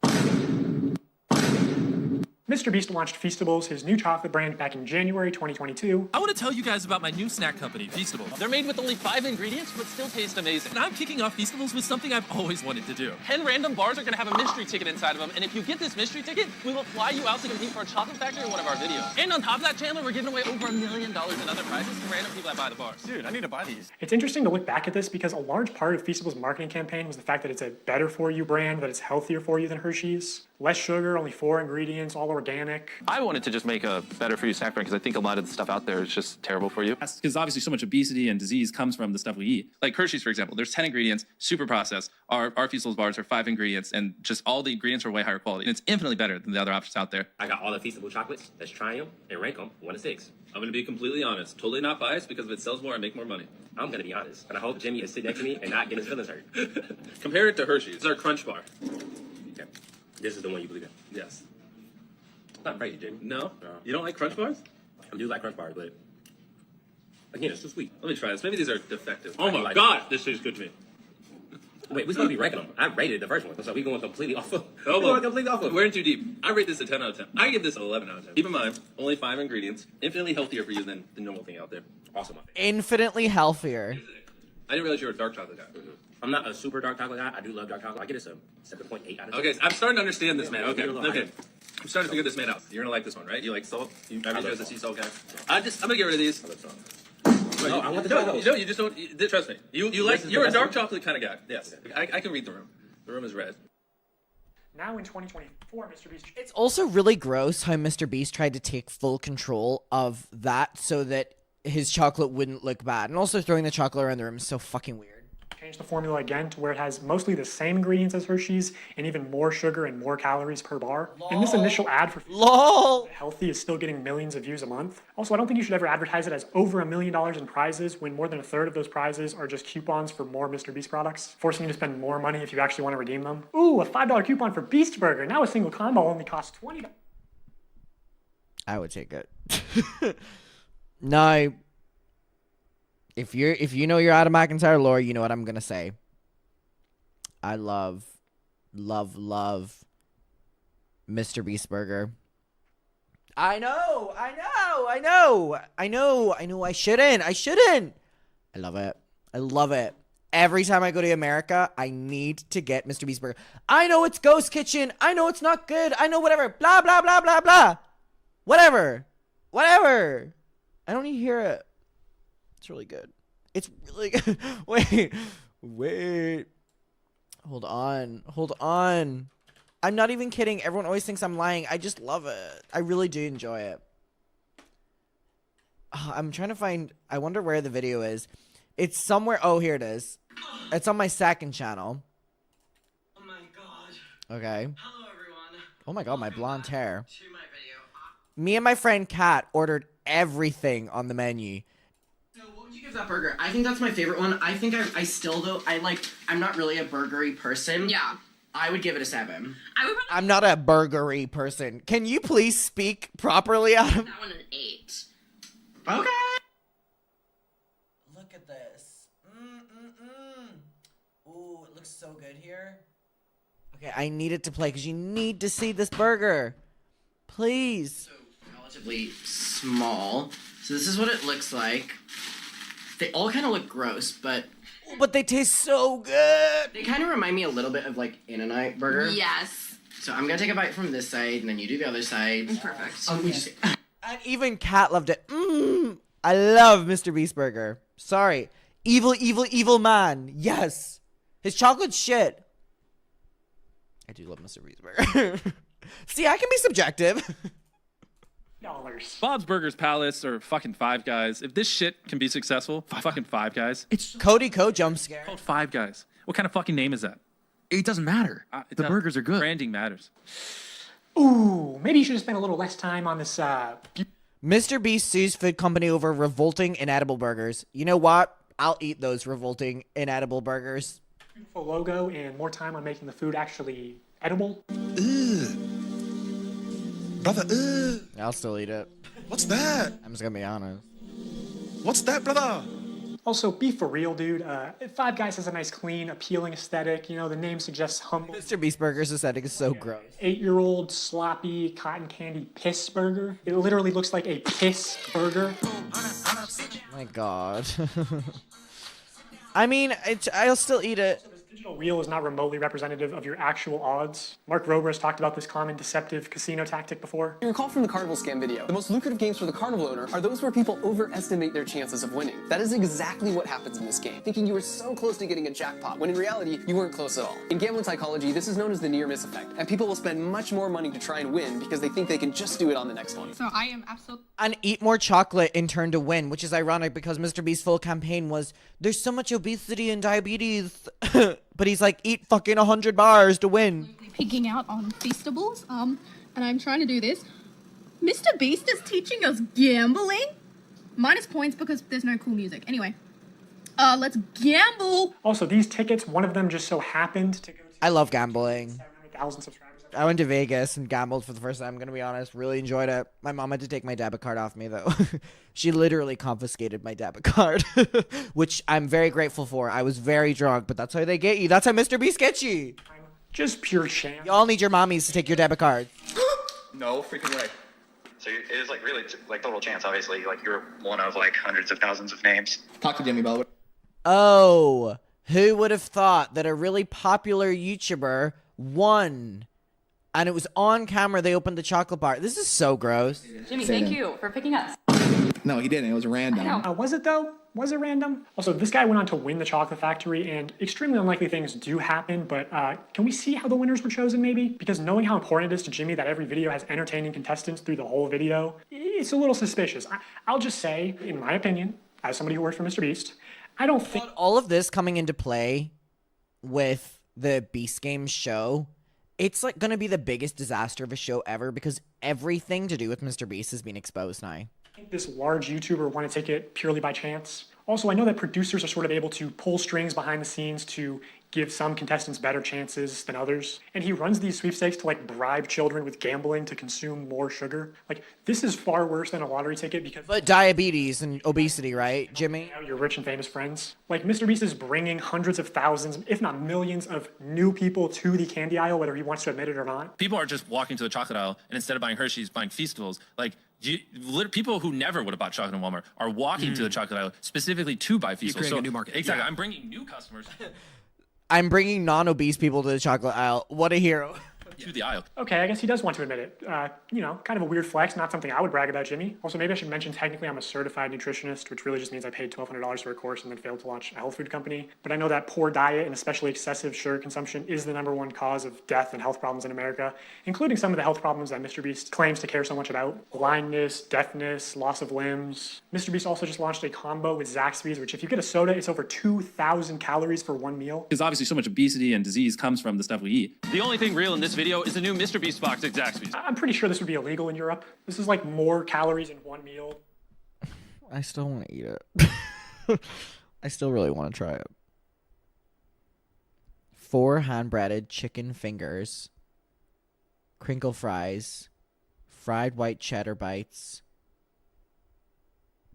MrBeast launched Feastables, his new chocolate brand, back in January 2022. I want to tell you guys about my new snack company, Feastables. They're made with only 5 ingredients, but still taste amazing. And I'm kicking off Feastables with something I've always wanted to do. 10 random bars are going to have a mystery ticket inside of them, and if you get this mystery ticket, we will fly you out to compete for a chocolate factory in one of our videos. And on top of that, Chandler, we're giving away over $1 million in other prizes to random people that buy the bars. Dude, I need to buy these. It's interesting to look back at this because a large part of Feastables' marketing campaign was the fact that it's a better for you brand, that it's healthier for you than Hershey's. Less sugar, only 4 ingredients, all organic. I wanted to just make a better for you snack brand because I think a lot of the stuff out there is just terrible for you. Because obviously so much obesity and disease comes from the stuff we eat. Like Hershey's, for example, there's 10 ingredients, super processed. Our Feastables bars are 5 ingredients, and just all the ingredients are way higher quality. And it's infinitely better than the other options out there. I got all the Feastable chocolates. Let's try them and rank them 1 to 6. I'm going to be completely honest. Totally not biased because if it sells more, I make more money. I'm going to be honest. And I hope Jimmy is sitting next to me and not getting his feelings hurt. Compare it to Hershey's. It's our Crunch Bar. Okay. This is the one you believe in? Yes. Not right, Jimmy. No? You don't like Crunch Bars? I do like Crunch Bars, but again, it's too sweet. Let me try this. Maybe these are defective. Oh my God, this tastes good to me. Wait, we're supposed to be ranking them. I rated the first one, so we're going completely off of. Oh, We're going completely off of. We're in too deep. I rate this a 10 out of 10. I give this an 11 out of 10. Keep in mind, only 5 ingredients. Infinitely healthier for you than the normal thing out there. Awesome. Infinitely healthier. I didn't realize you were a dark chocolate guy. I'm not a super dark chocolate guy. I do love dark chocolate. I get it a 7.8 out of 10. Okay, so I'm starting to understand this, man. Yeah, Okay, you're a little okay. higher. I'm starting to figure this man out. You're gonna like this one, right? You like salt? You I love as a salt. sea salt guy. I'm gonna get rid of these. I love salt. No, I want to no, try those. no, you just don't. Trust me. You like. This is You're the a best dark one? chocolate kind of guy. Yes, I can read the room. The room is red. Now in 2024, MrBeast. It's also really gross how MrBeast tried to take full control of that so that his chocolate wouldn't look bad. And also throwing the chocolate around the room is so fucking weird. Changed the formula again to where it has mostly the same ingredients as Hershey's and even more sugar and more calories per bar. And this initial ad for healthy is still getting millions of views a month. Also, I don't think you should ever advertise it as over $1 million in prizes when more than a third of those prizes are just coupons for more MrBeast products, forcing you to spend more money if you actually want to redeem them. Ooh, a $5 coupon for Beast Burger. Now a single combo only costs $20. I would take it. Now, if you know your Adam McIntyre lore, you know what I'm gonna say. I love MrBeast Burger. I know. I shouldn't. I love it. I love it. Every time I go to America, I need to get MrBeast Burger. I know it's Ghost Kitchen. I know it's not good. I know whatever. Blah, blah, blah, blah, blah. Whatever. I don't need to hear it. It's really good. It's really good. Wait. Hold on. I'm not even kidding. Everyone always thinks I'm lying. I just love it. I really do enjoy it. I'm trying to find... I wonder where the video is. It's somewhere... Oh, here it is. It's on my second channel. Oh my god. Okay. Hello everyone. Oh my god, my blonde hair. To my video. Me and my friend Kat ordered everything on the menu. So what would you give that burger? I think that's my favorite one. I think I still though, I'm not really a burgery person. Yeah. I would give it a 7. I'm not a burgery person. Can you please speak properly, Adam? That one an 8. Okay. Look at this. Ooh, it looks so good here. Okay, I need it to play because you need to see this burger. Please. So relatively small. So this is what it looks like. They all kind of look gross, but they taste so good. They kind of remind me a little bit of like In-N-Out burger. Yes. So I'm gonna take a bite from this side, and then you do the other side. Perfect. We just And even Kat loved it. I love MrBeast Burger. Sorry. Evil man. Yes. His chocolate's shit. I do love MrBeast Burger. See, I can be subjective. Bob's Burgers Palace or fucking Five Guys. If this shit can be successful, fucking Five Guys. It's Cody Co jump scare. Called Five Guys. What kind of fucking name is that? It doesn't matter. The burgers are good. Branding matters. Ooh, maybe you should have spent a little less time on this. Mr. Beast sues food company over revolting inedible burgers. You know what? I'll eat those revolting inedible burgers. Beautiful logo and more time on making the food actually edible. Brother, I'll still eat it. What's that? I'm just gonna be honest. What's that, brother? Also, be for real, dude. Five Guys has a nice, clean, appealing aesthetic. You know, the name suggests humble. Mr. Beast Burger's aesthetic is so gross. 8-year-old, sloppy, cotton candy piss burger. It literally looks like a piss burger. My God. I mean, I'll still eat it. Digital wheel is not remotely representative of your actual odds. Mark Rober has talked about this common deceptive casino tactic before. You recall from the Carnival scam video, the most lucrative games for the Carnival owner are those where people overestimate their chances of winning. That is exactly what happens in this game, thinking you were so close to getting a jackpot, when in reality, you weren't close at all. In gambling psychology, this is known as the near-miss effect, and people will spend much more money to try and win because they think they can just do it on the next one. So I am absolutely... And eat more chocolate in turn to win, which is ironic because Mr. Beast's full campaign was, there's so much obesity and diabetes. But he's like, eat fucking 100 bars to win. Picking out on Feastables, and I'm trying to do this. Mr. Beast is teaching us gambling? Minus points because there's no cool music. Anyway, let's gamble. Also, these tickets, one of them just so happened to go to... I love gambling. 700,000 subscribers. I went to Vegas and gambled for the first time, I'm gonna be honest. Really enjoyed it. My mom had to take my debit card off me, though. She literally confiscated my debit card, which I'm very grateful for. I was very drunk, but that's how they get you. That's how Mr. Beast gets you. Just pure chance. Y'all need your mommies to take your debit card. No freaking way. So it is like really like total chance, obviously. Like you're one of like hundreds of thousands of names. Talk to Jimmy, by the way. Oh, who would have thought that a really popular YouTuber won? And it was on camera, they opened the chocolate bar. This is so gross. Jimmy, thank you for picking us. No, he didn't. It was random. Was it though? Was it random? Also, this guy went on to win the chocolate factory, and extremely unlikely things do happen, but can we see how the winners were chosen, maybe? Because knowing how important it is to Jimmy that every video has entertaining contestants through the whole video, it's a little suspicious. I'll just say, in my opinion, as somebody who works for MrBeast, I don't think... All of this coming into play with the Beast Games show, it's like going to be the biggest disaster of a show ever because everything to do with Mr. Beast has been exposed now. This large YouTuber won a ticket purely by chance. Also, I know that producers are sort of able to pull strings behind the scenes to give some contestants better chances than others. And he runs these sweepstakes to like bribe children with gambling to consume more sugar. Like, this is far worse than a lottery ticket because... But diabetes and obesity, right, Jimmy? Your rich and famous friends. Like, MrBeast is bringing hundreds of thousands, if not millions, of new people to the candy aisle, whether he wants to admit it or not. People are just walking to the chocolate aisle, and instead of buying Hershey's, buying Feastables. Like, people who never would have bought chocolate in Walmart are walking to the chocolate aisle specifically to buy Feastables. You're creating a new market. Exactly. Yeah. I'm bringing new customers I'm bringing non-obese people to the chocolate aisle. What a hero. to the aisle. Okay, I guess he does want to admit it. You know, kind of a weird flex, not something I would brag about, Jimmy. Also, maybe I should mention technically I'm a certified nutritionist, which really just means I paid $1,200 for a course and then failed to launch a health food company. But I know that poor diet and especially excessive sugar consumption is the #1 cause of death and health problems in America, including some of the health problems that MrBeast claims to care so much about. Blindness, deafness, loss of limbs. MrBeast also just launched a combo with Zaxby's, which if you get a soda, it's over 2,000 calories for one meal. Because obviously so much obesity and disease comes from the stuff we eat. The only thing real in this video is the new MrBeast box at Zaxby's. I'm pretty sure this would be illegal in Europe. This is like more calories in one meal. I still want to eat it. I still really want to try it. 4 hand-breaded chicken fingers, crinkle fries, fried white cheddar bites,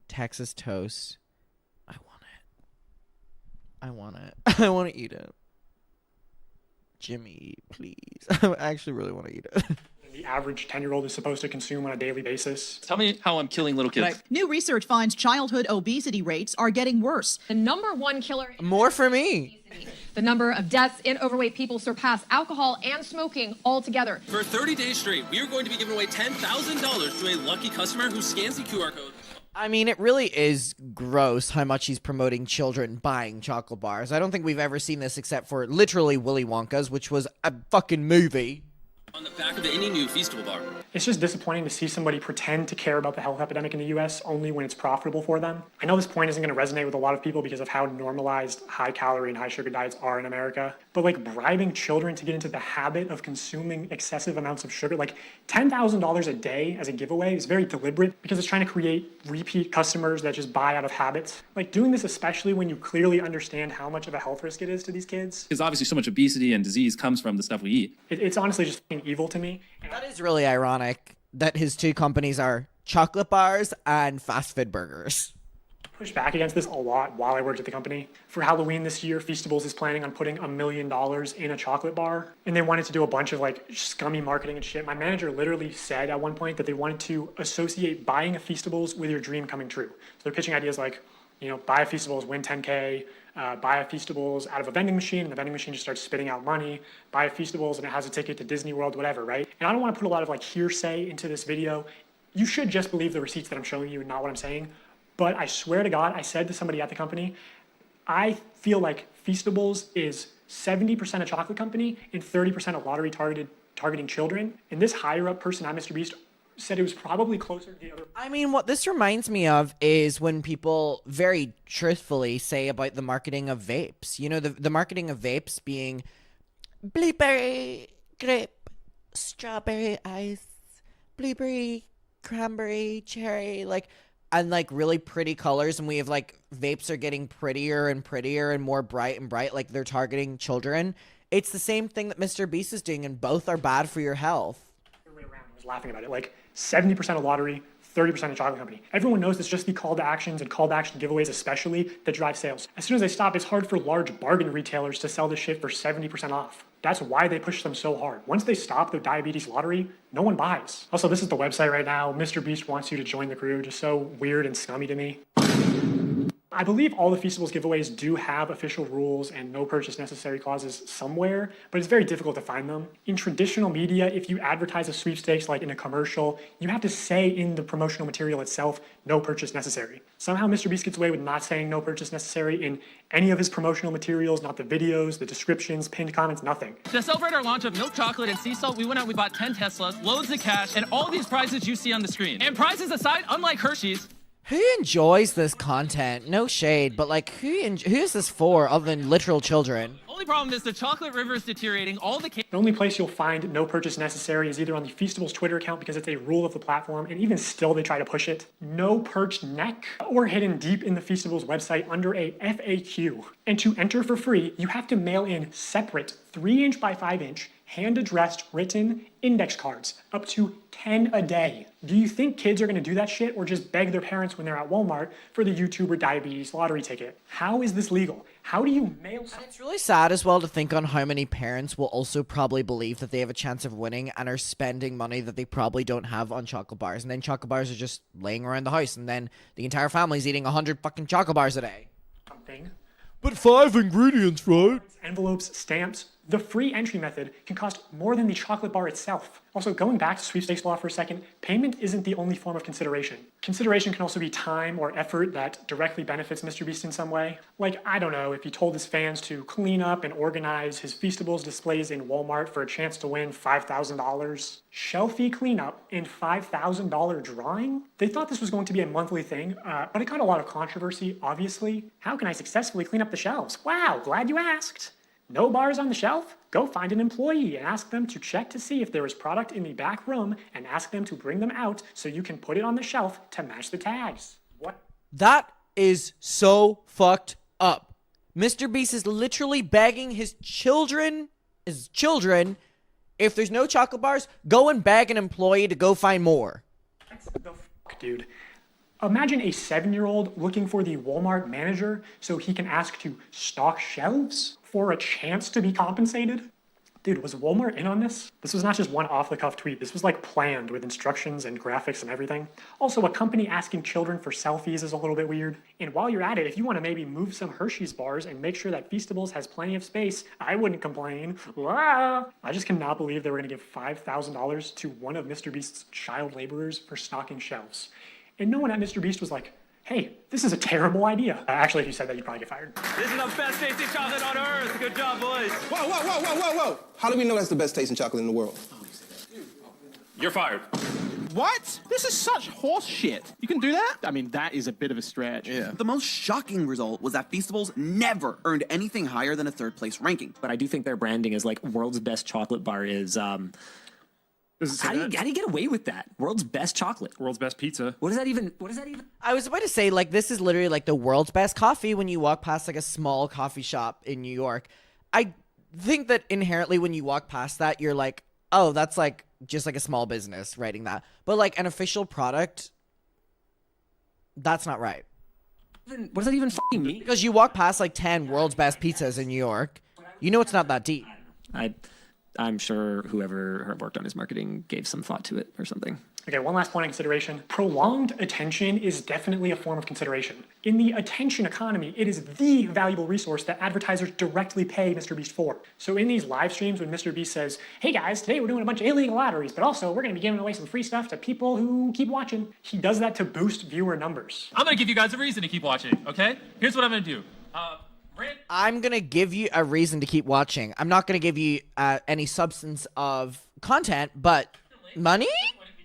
Texas toast. I want it. I want to eat it. Jimmy, please. I actually really want to eat it. The average 10-year-old is supposed to consume on a daily basis. Tell me how I'm killing little kids. New research finds childhood obesity rates are getting worse. The #1 killer. More for me. The number of deaths in overweight people surpass alcohol and smoking altogether. For 30 days straight, we are going to be giving away $10,000 to a lucky customer who scans the QR code. I mean, it really is gross how much he's promoting children buying chocolate bars. I don't think we've ever seen this except for literally Willy Wonka's, which was a fucking movie. On the back of any new Feastable bar. It's just disappointing to see somebody pretend to care about the health epidemic in the US only when it's profitable for them. I know this point isn't going to resonate with a lot of people because of how normalized high calorie and high sugar diets are in America, but like bribing children to get into the habit of consuming excessive amounts of sugar, like $10,000 a day as a giveaway, is very deliberate because it's trying to create repeat customers that just buy out of habits. Like doing this especially when you clearly understand how much of a health risk it is to these kids. Because obviously so much obesity and disease comes from the stuff we eat. It's honestly just evil to me. That is really ironic that his two companies are chocolate bars and fast food burgers. Pushed back against this a lot while I worked at the company. For Halloween this year, Feastables is planning on putting $1 million in a chocolate bar, and they wanted to do a bunch of like scummy marketing and shit. My manager literally said at one point that they wanted to associate buying a Feastables with your dream coming true. So they're pitching ideas like, you know, buy a Feastables, win 10K, buy a Feastables out of a vending machine, and the vending machine just starts spitting out money, buy a Feastables and it has a ticket to Disney World, whatever, right? And I don't want to put a lot of like hearsay into this video. You should just believe the receipts that I'm showing you and not what I'm saying. But I swear to God, I said to somebody at the company, I feel like Feastables is 70% a chocolate company and 30% a lottery targeting children. And this higher up person at MrBeast said it was probably closer to the other. I mean, what this reminds me of is when people very truthfully say about the marketing of vapes. You know, the marketing of vapes being blueberry, grape, strawberry ice, blueberry, cranberry, cherry, like, and like really pretty colors. And we have like vapes are getting prettier and more bright and bright, like they're targeting children. It's the same thing that MrBeast is doing, and both are bad for your health. I was laughing about it. Like 70% a lottery, 30% a chocolate company. Everyone knows it's just the call to actions and call to action giveaways especially that drive sales. As soon as they stop, it's hard for large bargain retailers to sell this shit for 70% off. That's why they push them so hard. Once they stop the diabetes lottery, no one buys. Also, this is the website right now. MrBeast wants you to join the crew. Just so weird and scummy to me. I believe all the Feastables giveaways do have official rules and no purchase necessary clauses somewhere, but it's very difficult to find them. In traditional media, if you advertise a sweepstakes like in a commercial, you have to say in the promotional material itself, no purchase necessary. Somehow MrBeast gets away with not saying no purchase necessary in any of his promotional materials, not the videos, the descriptions, pinned comments, nothing. To celebrate our launch of milk chocolate and sea salt, we went out and we bought 10 Teslas, loads of cash, and all these prizes you see on the screen. And prizes aside, unlike Hershey's, who enjoys this content? No shade, but like, who is this for other than literal children? Only problem is the chocolate river is deteriorating. All the only place you'll find no purchase necessary is either on the Feastables Twitter account because it's a rule of the platform, and even still they try to push it. No perched neck, or hidden deep in the Feastables website under a FAQ. And to enter for free, you have to mail in separate 3-inch by 5-inch hand-addressed written index cards, up to 10 a day. Do you think kids are going to do that shit or just beg their parents when they're at Walmart for the YouTuber diabetes lottery ticket? How is this legal? How do you mail something? It's really sad as well to think on how many parents will also probably believe that they have a chance of winning and are spending money that they probably don't have on chocolate bars. And then chocolate bars are just laying around the house, and then the entire family's eating 100 fucking chocolate bars a day. Something. But 5 ingredients, right? Envelopes, stamps. The free entry method can cost more than the chocolate bar itself. Also, going back to sweepstakes law for a second, payment isn't the only form of consideration. Consideration can also be time or effort that directly benefits MrBeast in some way. Like, I don't know, if he told his fans to clean up and organize his Feastables displays in Walmart for a chance to win $5,000. Shelfie cleanup and $5,000 drawing? They thought this was going to be a monthly thing, but it got a lot of controversy, obviously. How can I successfully clean up the shelves? Wow, glad you asked. No bars on the shelf? Go find an employee and ask them to check to see if there is product in the back room and ask them to bring them out so you can put it on the shelf to match the tags. What? That is so fucked up. MrBeast is literally begging his children, if there's no chocolate bars, go and beg an employee to go find more. That's the fuck, dude. Imagine a 7-year-old looking for the Walmart manager so he can ask to stock shelves for a chance to be compensated? Dude, was Walmart in on this? This was not just one off-the-cuff tweet. This was like planned with instructions and graphics and everything. Also, a company asking children for selfies is a little bit weird. And while you're at it, if you want to maybe move some Hershey's bars and make sure that Feastables has plenty of space, I wouldn't complain. Ah! I just cannot believe they were going to give $5,000 to one of MrBeast's child laborers for stocking shelves. And no one at MrBeast was like, hey, this is a terrible idea. Actually, if you said that, you'd probably get fired. This is the best tasting chocolate on earth. Good job, boys. Whoa. How do we know that's the best tasting chocolate in the world? You're fired. What? This is such horse shit. You can do that? I mean, that is a bit of a stretch. Yeah. The most shocking result was that Feastables never earned anything higher than a third place ranking. But I do think their branding is like world's best chocolate bar is how do you get away with that? World's best chocolate. World's best pizza. What does that even I was about to say, like, this is literally like the world's best coffee when you walk past like a small coffee shop in New York. I think that inherently when you walk past that, you're like, oh, that's like just like a small business writing that. But like an official product, that's not right. What does that even fucking mean? Because you walk past like 10 world's best pizzas in New York, you know it's not that deep. I'm sure whoever worked on his marketing gave some thought to it or something. Okay, one last point of consideration. Prolonged attention is definitely a form of consideration. In the attention economy, it is the valuable resource that advertisers directly pay MrBeast for. So in these live streams when MrBeast says, hey guys, today we're doing a bunch of illegal lotteries, but also we're going to be giving away some free stuff to people who keep watching, he does that to boost viewer numbers. I'm going to give you guys a reason to keep watching, okay? Here's what I'm going to do. I'm going to give you a reason to keep watching. I'm not going to give you any substance of content, but money?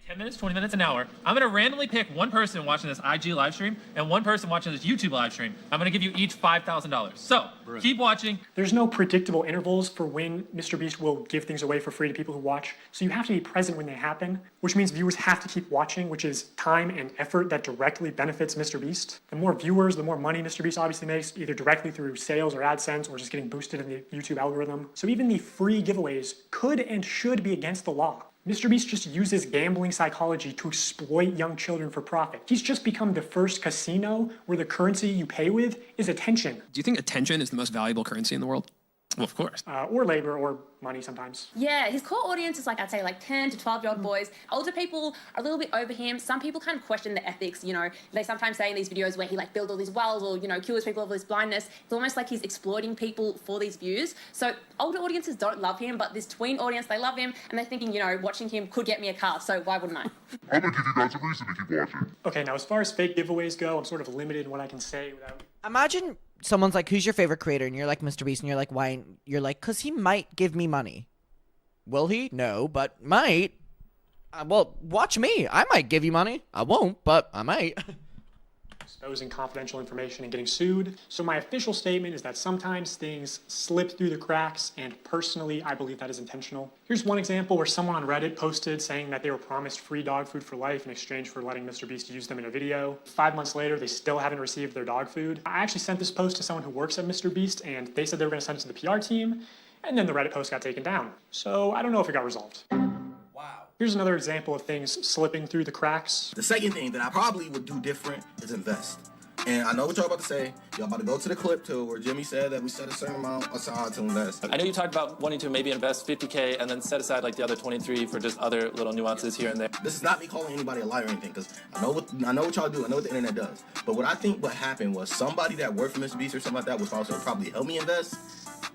10 minutes, 20 minutes, an hour. I'm going to randomly pick one person watching this IG live stream and one person watching this YouTube live stream. I'm going to give you each $5,000. So keep watching. There's no predictable intervals for when MrBeast will give things away for free to people who watch. So you have to be present when they happen, which means viewers have to keep watching, which is time and effort that directly benefits MrBeast. The more viewers, the more money MrBeast obviously makes, either directly through sales or AdSense or just getting boosted in the YouTube algorithm. So even the free giveaways could and should be against the law. MrBeast just uses gambling psychology to exploit young children for profit. He's just become the first casino where the currency you pay with is attention. Do you think attention is the most valuable currency in the world? Well, of course. Or labor or money sometimes. Yeah, his core audience is like, I'd say like 10 to 12-year-old boys. Older people are a little bit over him. Some people kind of question the ethics, you know. They sometimes say in these videos where he like builds all these wells or, you know, cures people of this blindness. It's almost like he's exploiting people for these views. So older audiences don't love him, but this tween audience, they love him and they're thinking, you know, watching him could get me a car, so why wouldn't I? I'm gonna give you guys a reason to keep watching. Okay, now as far as fake giveaways go, I'm sort of limited in what I can say without... Imagine someone's like, who's your favorite creator? And you're like, MrBeast. And you're like, why? And you're like, because he might give me money. Will he? No, but might. Well, watch me. I might give you money. I won't, but I might. Exposing confidential information and getting sued. So my official statement is that sometimes things slip through the cracks, and personally, I believe that is intentional. Here's one example where someone on Reddit posted saying that they were promised free dog food for life in exchange for letting MrBeast use them in a video. 5 months later, they still haven't received their dog food. I actually sent this post to someone who works at MrBeast, and they said they were going to send it to the PR team, and then the Reddit post got taken down. So I don't know if it got resolved. Here's another example of things slipping through the cracks. The second thing that I probably would do different is invest. And I know what y'all about to say. Y'all about to go to the clip too, where Jimmy said that we set a certain amount aside to invest. I know you talked about wanting to maybe invest 50K and then set aside like the other 23 for just other little nuances here and there. This is not me calling anybody a liar or anything, because I know what y'all do. I know what the internet does. But what I think what happened was somebody that worked for MrBeast or something like that was also probably help me invest.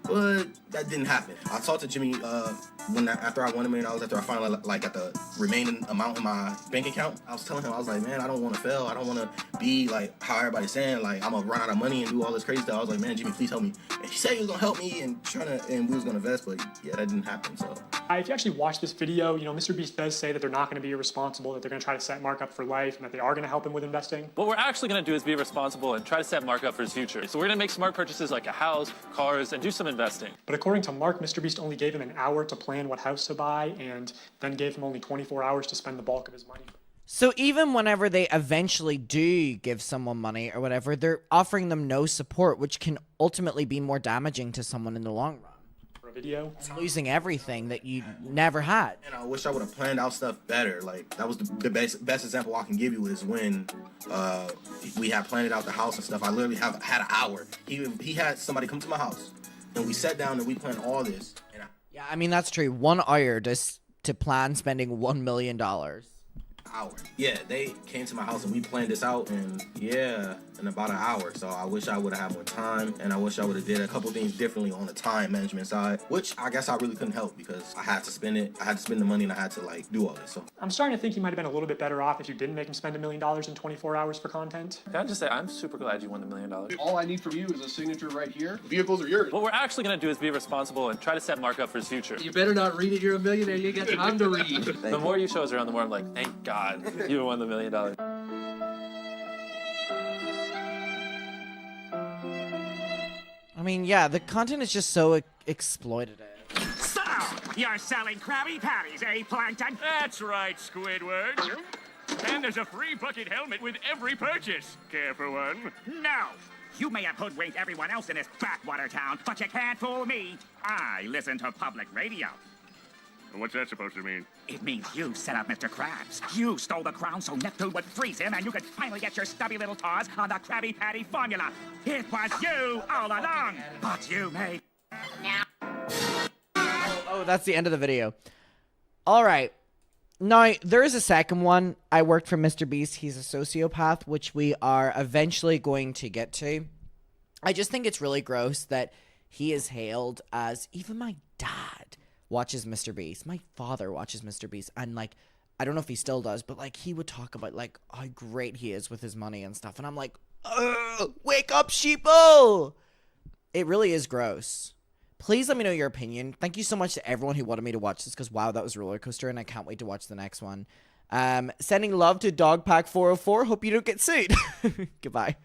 But that didn't happen. I talked to Jimmy after I won $1 million, after I finally like at the remaining amount in my bank account. I was telling him, I was like, man, I don't want to fail. I don't want to be like how everybody's saying, like I'm gonna run out of money and do all this crazy stuff. I was like, man, Jimmy, please help me. And he said he was gonna help me and we was gonna invest, but yeah, that didn't happen. So if you actually watch this video, you know, MrBeast does say that they're not going to be irresponsible, that they're going to try to set Mark up for life, and that they are going to help him with investing. What we're actually going to do is be responsible and try to set Mark up for his future. So we're going to make smart purchases like a house, cars, and do some investing. But according to Mark, MrBeast only gave him an hour to plan what house to buy, and then gave him only 24 hours to spend the bulk of his money. So even whenever they eventually do give someone money or whatever, they're offering them no support, which can ultimately be more damaging to someone in the long run. For a video. It's losing everything that you never had. And I wish I would have planned out stuff better. Like that was the best example I can give you is when we had planned out the house and stuff. I literally had an hour. He had somebody come to my house, and we sat down and we planned all this. And yeah, I mean that's true. 1 hour to plan spending $1 million. hour. Yeah, they came to my house and we planned this out in about an hour. So I wish I would have had more time, and I wish I would have did a couple things differently on the time management side, which I guess I really couldn't help because I had to spend it. I had to spend the money and I had to like do all this. So I'm starting to think you might have been a little bit better off if you didn't make him spend $1 million in 24 hours for content. Can I just say, I'm super glad you won the $1 million. All I need from you is a signature right here. The vehicles are yours. What we're actually going to do is be responsible and try to set Mark up for his future. You better not read it. You're a millionaire. You got time to read. The more you show us around, the more I'm like, thank God you won the $1 million. I mean, yeah, the content is just so exploitative. So, you're selling Krabby Patties, eh, Plankton? That's right, Squidward. And there's a free bucket helmet with every purchase. Care for one? No! You may have hoodwinked everyone else in this backwater town, but you can't fool me. I listen to public radio. What's that supposed to mean? It means you set up Mr. Krabs. You stole the crown so Neptune would freeze him and you could finally get your stubby little paws on the Krabby Patty formula. It was you all along, but you made... Oh, that's the end of the video. All right. Now, there is a second one. I worked for MrBeast. He's a sociopath, which we are eventually going to get to. I just think it's really gross that he is hailed as, even my dad watches MrBeast. My father watches MrBeast. And, like, I don't know if he still does, but, like, he would talk about, like, how great he is with his money and stuff. And I'm like, wake up, sheeple! It really is gross. Please let me know your opinion. Thank you so much to everyone who wanted me to watch this because, wow, that was a roller coaster, and I can't wait to watch the next one. Sending love to Dogpack404. Hope you don't get sued. Goodbye.